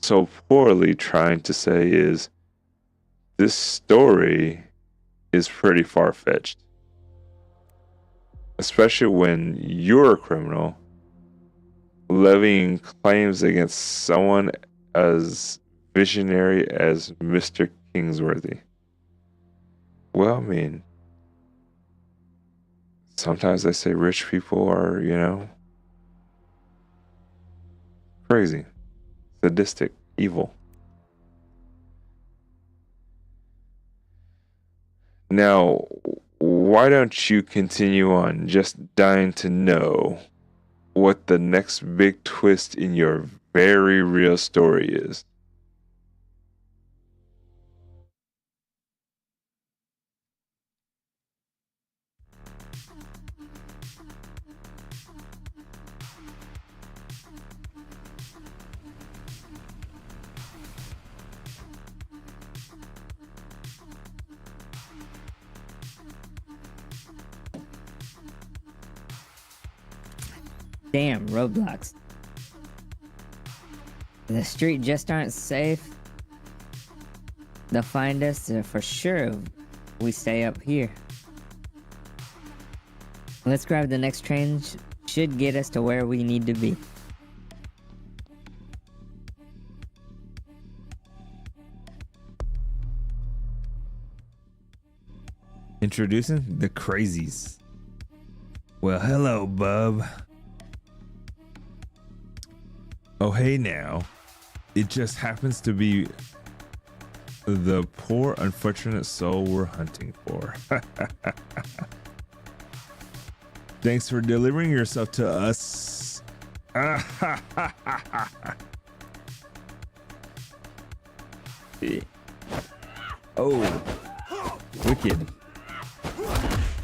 so poorly trying to say is this story is pretty far-fetched. Especially when you're a criminal levying claims against someone as visionary as Mr. Kingsworthy. Well, I mean, sometimes they say rich people are, crazy, sadistic, evil. Now, why don't you continue on, just dying to know what the next big twist in your very real story is? Damn, roadblocks. The street just aren't safe. They'll find us for sure if we stay up here. Let's grab the next train. Should get us to where we need to be. Introducing the crazies. Well, hello, bub. Oh, hey now. It just happens to be the poor, unfortunate soul we're hunting for. Thanks for delivering yourself to us. Oh, wicked.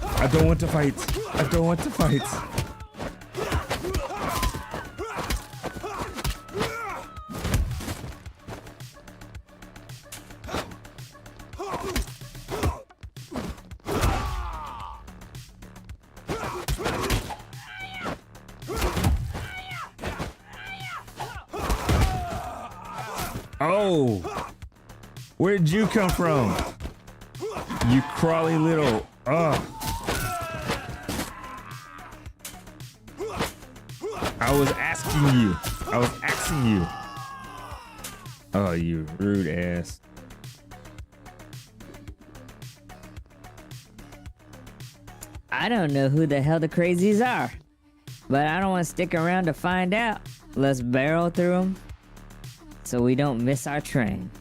I don't want to fight. I don't want to fight. Oh, where'd you come from? You crawly little, I was asking you. Oh, you rude ass. I don't know who the hell the crazies are, but I don't want to stick around to find out. Let's barrel through them so we don't miss our train.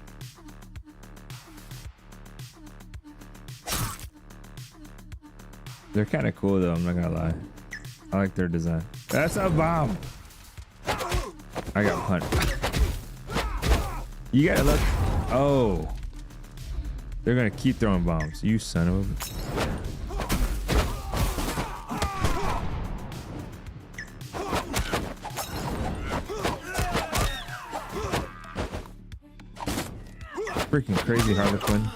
They're kind of cool though, I'm not gonna lie. I like their design. That's a bomb. I got punched. You gotta look. Oh. They're gonna keep throwing bombs. You son of a... Freaking crazy Harlequin.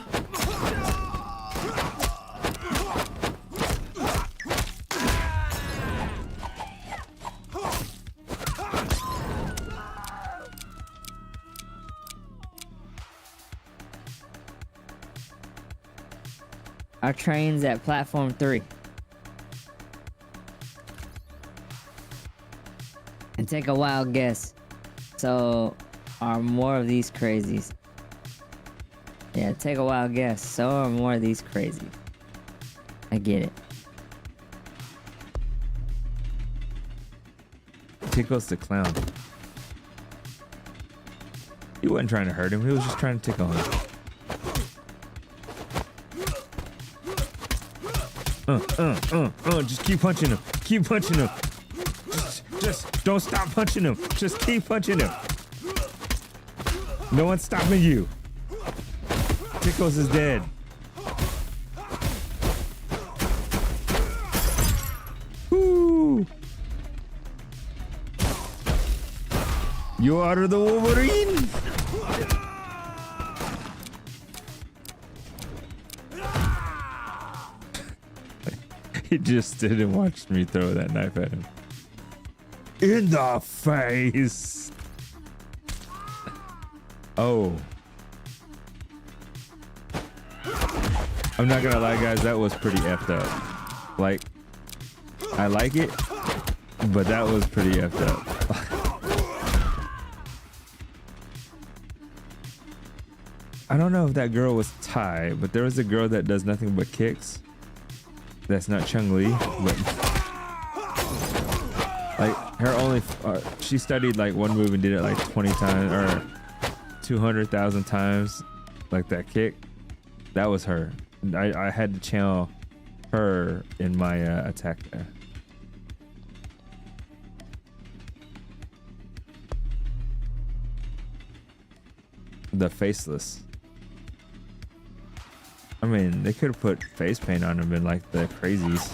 Our train's at platform 3. And take a wild guess. So, are more of these crazies? Yeah, take a wild guess. So are more of these crazies. I get it. Tickles the clown. He wasn't trying to hurt him. He was just trying to tickle him. Just keep punching him. Keep punching him. Just don't stop punching him. Just keep punching him. No one's stopping you. Tickles is dead. Woo! You are the Wolverine. He just stood and watched me throw that knife at him. In the face. Oh. I'm not gonna lie, guys, that was pretty effed up. Like, I like it, but that was pretty effed up. I don't know if that girl was Thai, but there was a girl that does nothing but kicks. That's not Chung-Li, but like her only, she studied like one move and did it like 20 times or 200,000 times, like that kick. That was her. I had to channel her in my attack there. The faceless. I mean, they could have put face paint on him and like the crazies.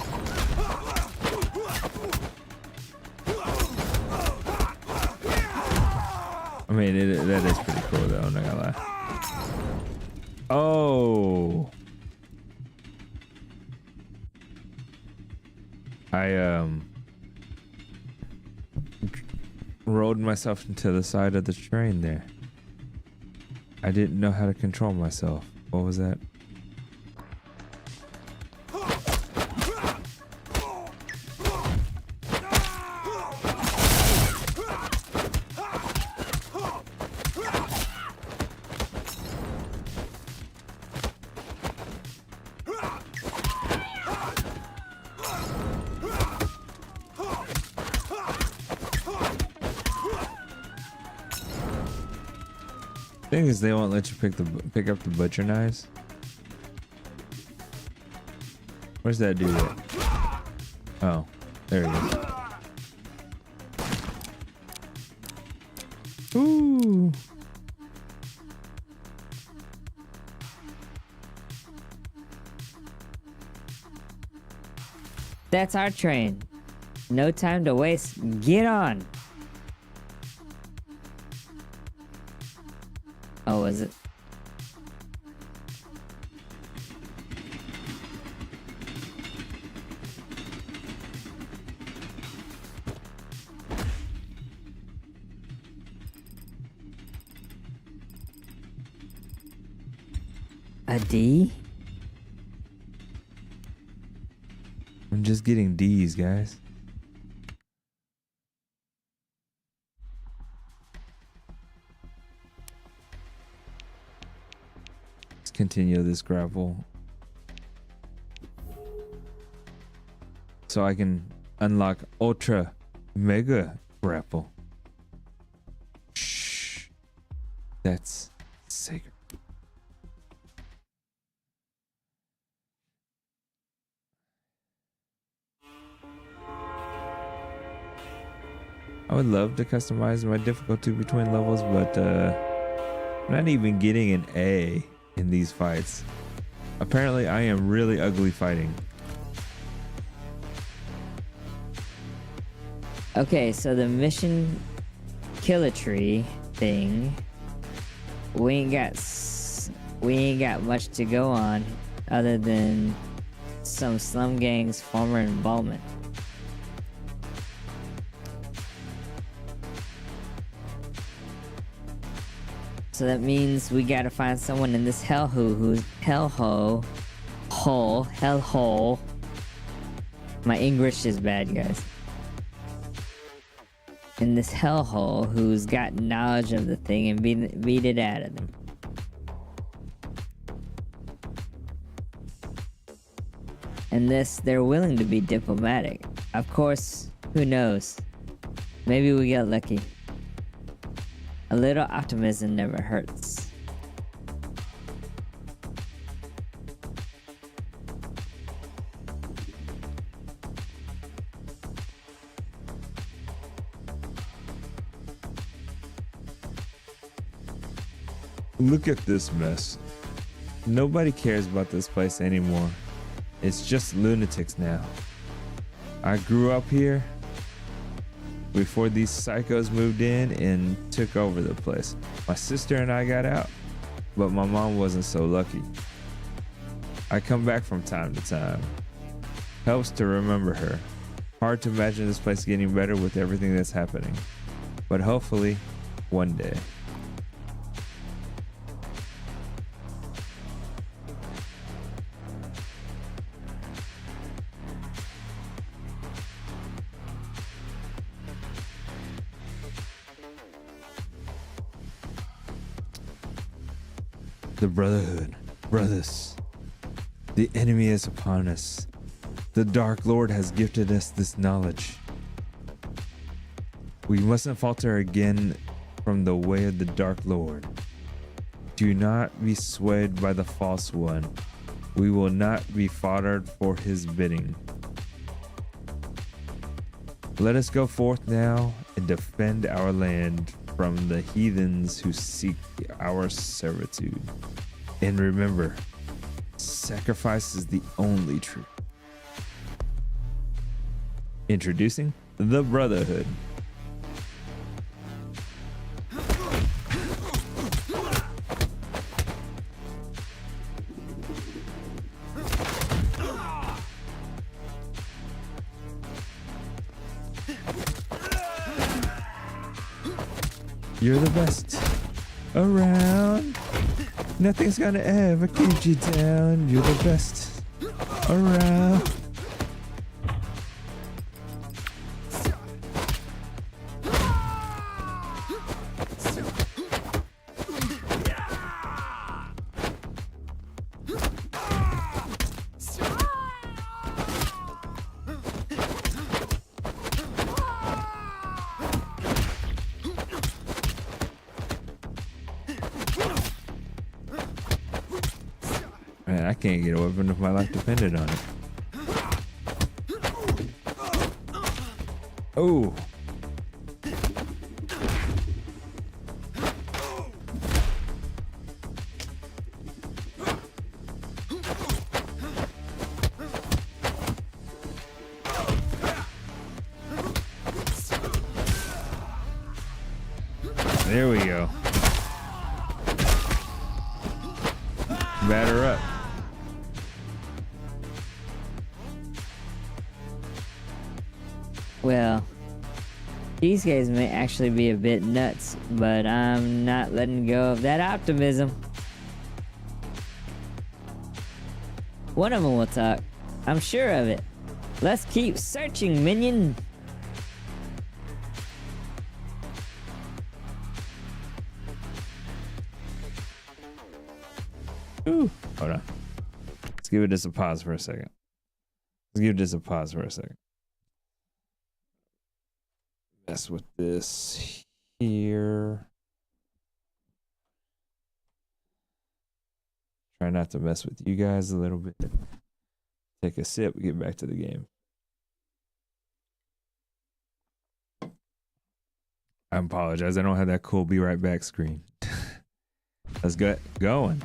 I mean, that is pretty cool though, I'm not gonna lie. Oh. I rolled myself into the side of the train there. I didn't know how to control myself. What was that? Thing is, they won't let you pick up the butcher knives. Where's that dude at? Oh, there he is. Ooh. That's our train. No time to waste. Get on. Oh, was it? A D? I'm just getting D's, guys. Let's continue this grapple. So I can unlock Ultra Mega Grapple. Shh. That's sacred. I would love to customize my difficulty between levels, but I'm not even getting an A in these fights. Apparently, I am really ugly fighting. Okay, so the mission Killitree thing, we ain't got much to go on other than some slum gang's former involvement. So that means we gotta find someone in this hellhole. My English is bad, guys. In this hellhole who's got knowledge of the thing and beat it out of them. And this, they're willing to be diplomatic. Of course, who knows? Maybe we get lucky. A little optimism never hurts. Look at this mess. Nobody cares about this place anymore. It's just lunatics now. I grew up here before these psychos moved in and took over the place. My sister and I got out, but my mom wasn't so lucky. I come back from time to time. Helps to remember her. Hard to imagine this place getting better with everything that's happening. But hopefully, one day. The Brotherhood. Brothers. The enemy is upon us. The Dark Lord has gifted us this knowledge. We mustn't falter again from the way of the Dark Lord. Do not be swayed by the false one. We will not be foddered for his bidding. Let us go forth now and defend our land from the heathens who seek our servitude. And remember, sacrifice is the only truth. Introducing the Brotherhood. You're the best around. Nothing's gonna ever keep you down. You're the best around. Man, I can't get a weapon if my life depended on it. Oh. There we go. Batter up. Well, these guys may actually be a bit nuts, but I'm not letting go of that optimism. One of them will talk. I'm sure of it. Let's keep searching, minion. Ooh. Hold on. Let's give it just a pause for a second. Let's give this a pause for a second. Mess with this here. Try not to mess with you guys a little bit. Take a sip, we get back to the game. I apologize. I don't have that cool be right back screen. Let's get going.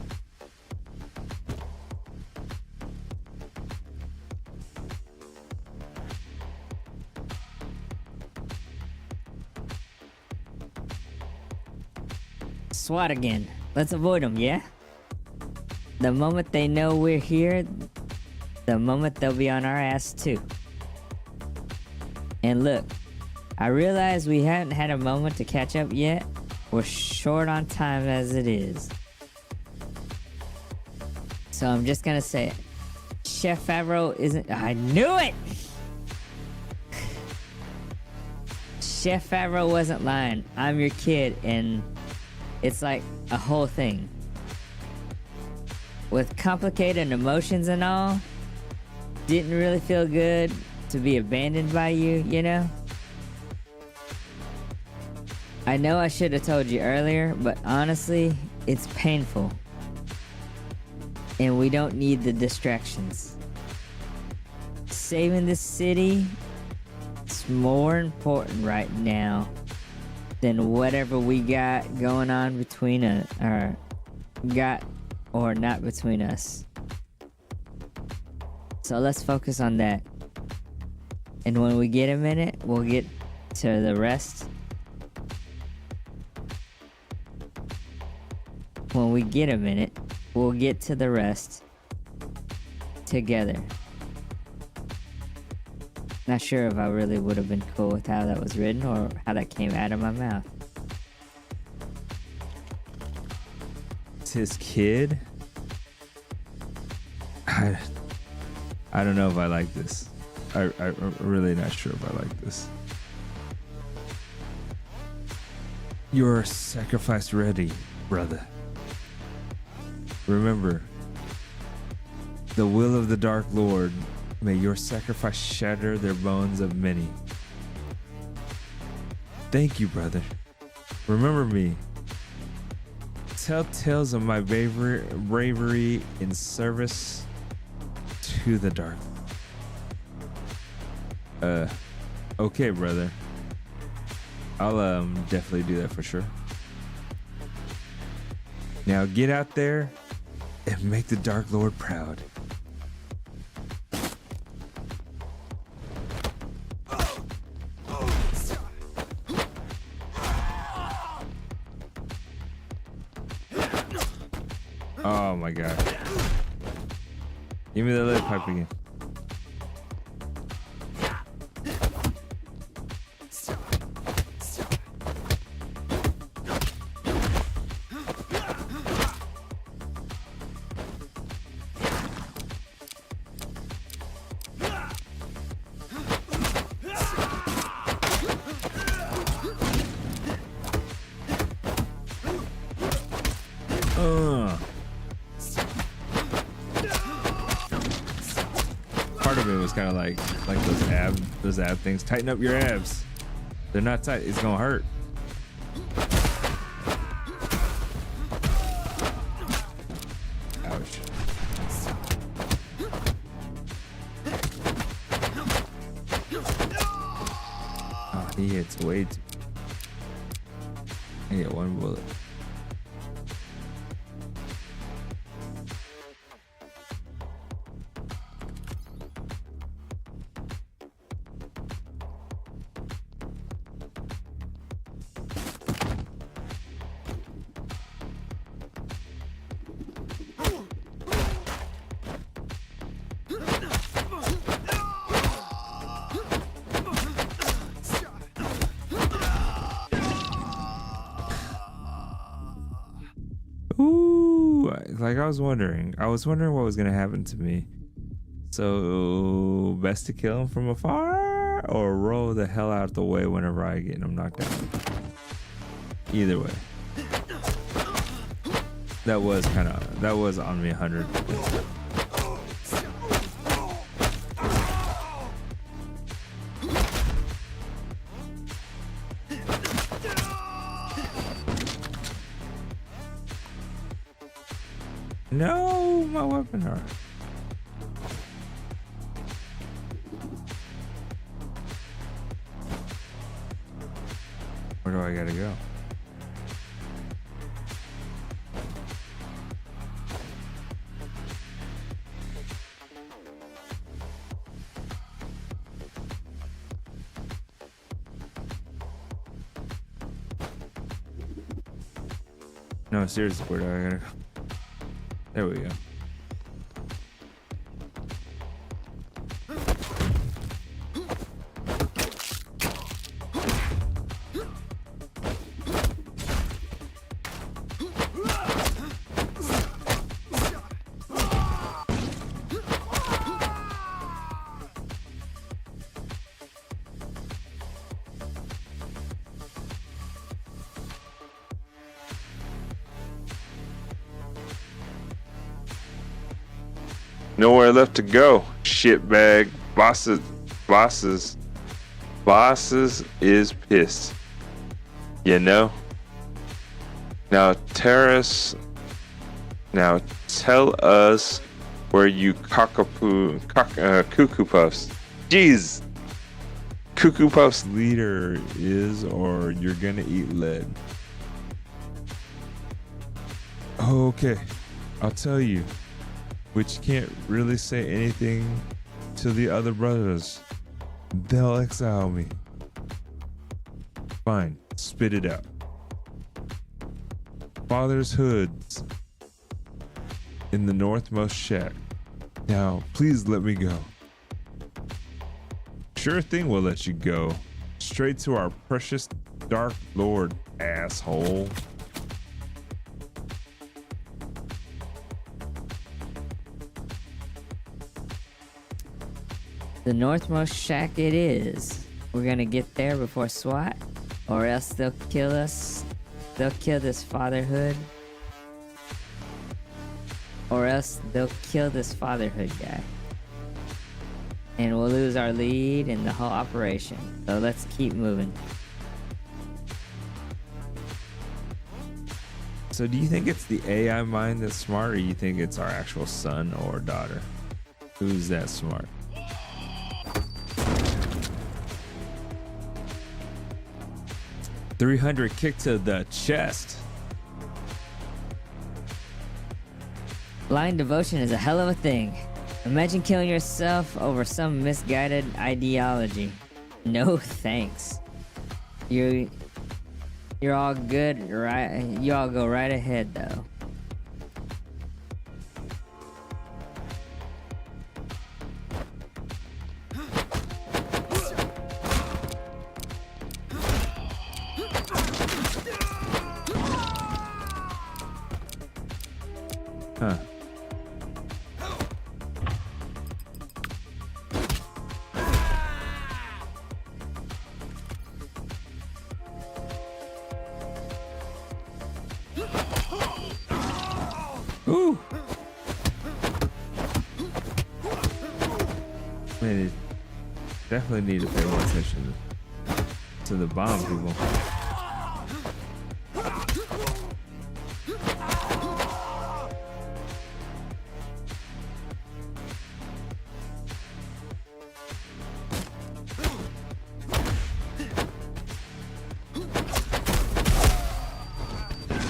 SWAT again. Let's avoid them, yeah? The moment they know we're here, the moment they'll be on our ass too. And look, I realize we haven't had a moment to catch up yet. We're short on time as it is. So I'm just gonna say it. Chef Favreau isn't... I knew it! Chef Favreau wasn't lying. I'm your kid, and it's like a whole thing. With complicated emotions and all, didn't really feel good to be abandoned by you, you know? I know I should have told you earlier, but honestly, it's painful. And we don't need the distractions. Saving this city is more important right now than whatever we got going on between our got or not between us. So let's focus on that. And when we get a minute, we'll get to the rest. When we get a minute, we'll get to the rest together. Not sure if I really would have been cool with how that was written or how that came out of my mouth. It's his kid. I don't know if I like this. I'm really not sure if I like this. Your sacrifice ready, brother. Remember, the will of the Dark Lord, may your sacrifice shatter their bones of many. Thank you, brother. Remember me. Tell tales of my bravery in service to the Dark. Okay, brother. I'll definitely do that for sure. Now get out there and make the Dark Lord proud. Oh my god. Give me the lead pipe again. Part of it was kind of like those ab things. Tighten up your abs. They're not tight. It's gonna hurt. Ouch. Oh, he hits way too. I get one bullet. Ooh, like I was wondering what was gonna happen to me. So best to kill him from afar or roll the hell out of the way whenever I get him knocked down. Either way. That was on me 100. No, my weapon. All right. Where do I gotta go? No, seriously, where do I gotta go? There we go. Nowhere left to go. Shitbag. Bosses is pissed. You know? Now tell us where you cuckoo puffs. Jeez. Cuckoo puffs Leader is, or you're gonna eat lead. Okay, I'll tell you. But you can't really say anything to the other brothers. They'll exile me. Fine, spit it out. Father's hoods in the northmost shack. Now, please let me go. Sure thing, we'll let you go. Straight to our precious Dark Lord, asshole. The northmost shack it is. We're gonna get there before SWAT, or else they'll kill us. They'll kill this fatherhood. Or else they'll kill this fatherhood guy. And we'll lose our lead in the whole operation. So let's keep moving. So do you think it's the AI mind that's smart, or you think it's our actual son or daughter? Who's that smart? $300 kick to the chest. Blind devotion is a hell of a thing. Imagine killing yourself over some misguided ideology. No thanks. You're all good, right? You all go right ahead, though. Huh. Ooh. Man, it definitely need to pay more attention to the bomb people.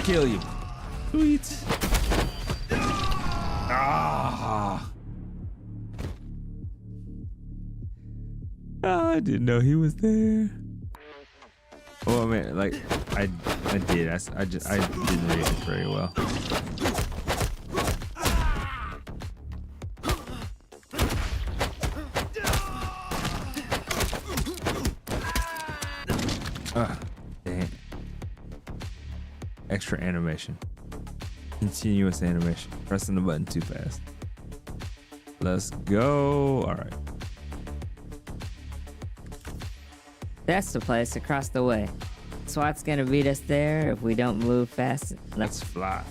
Kill you. Sweet. Ah. I didn't know he was there. Oh man, like I did. I didn't read it very well. Dang. Extra animation. Continuous animation. Pressing the button too fast. Let's go. All right. That's the place across the way. SWAT's gonna beat us there if we don't move fast. Let's fly.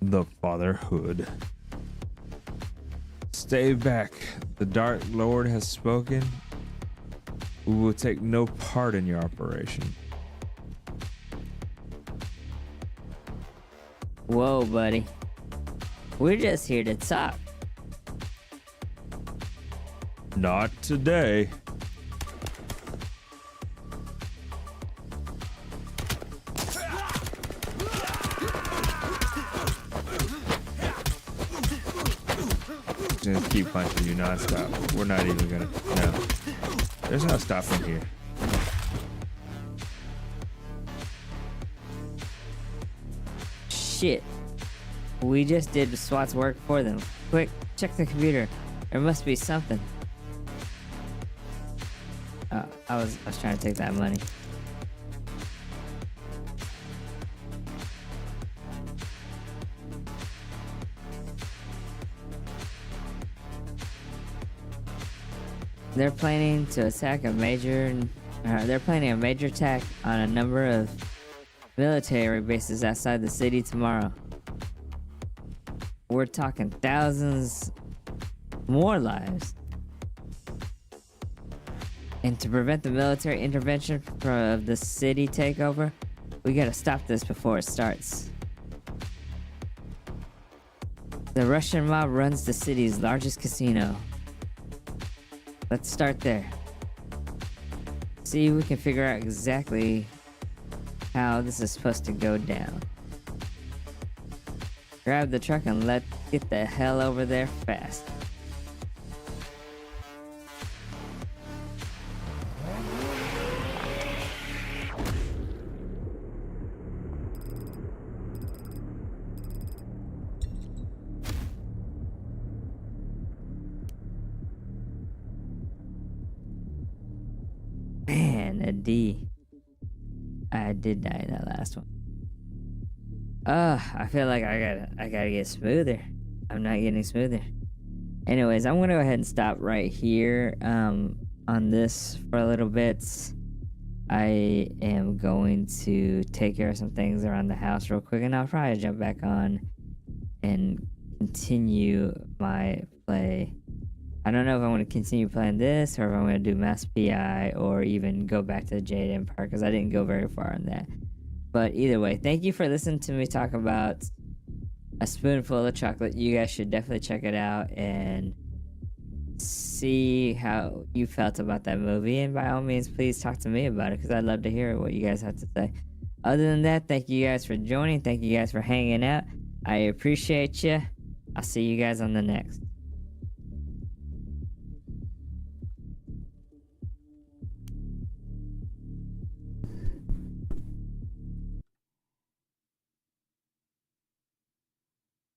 The Fatherhood. Stay back. The Dark Lord has spoken. We will take no part in your operation. Whoa, buddy. We're just here to talk. Not today. Just keep punching you nonstop. We're not even gonna. No. There's no stopping here. Shit. We just did the SWAT's work for them. Quick, check the computer. There must be something. I was trying to take that money. they're planning to attack a major. They're planning a major attack on a number of military bases outside the city tomorrow. We're talking thousands more lives. And to prevent the military intervention of the city takeover, we gotta stop this before it starts. The Russian mob runs the city's largest casino. Let's start there. See if we can figure out exactly how this is supposed to go down. Grab the truck and let's get the hell over there fast. Man, a D. I did die in that last one. I feel like I gotta get smoother. I'm not getting smoother. Anyways, I'm gonna go ahead and stop right here on this for a little bit. I am going to take care of some things around the house real quick, and I'll probably jump back on and continue my play. I don't know if I want to continue playing this or if I'm going to do Mass PI or even go back to the Jade Empire because I didn't go very far on that. But either way, thank you for listening to me talk about A Spoonful of Chocolate. You guys should definitely check it out and see how you felt about that movie. And by all means, please talk to me about it because I'd love to hear what you guys have to say. Other than that, thank you guys for joining. Thank you guys for hanging out. I appreciate you. I'll see you guys on the next.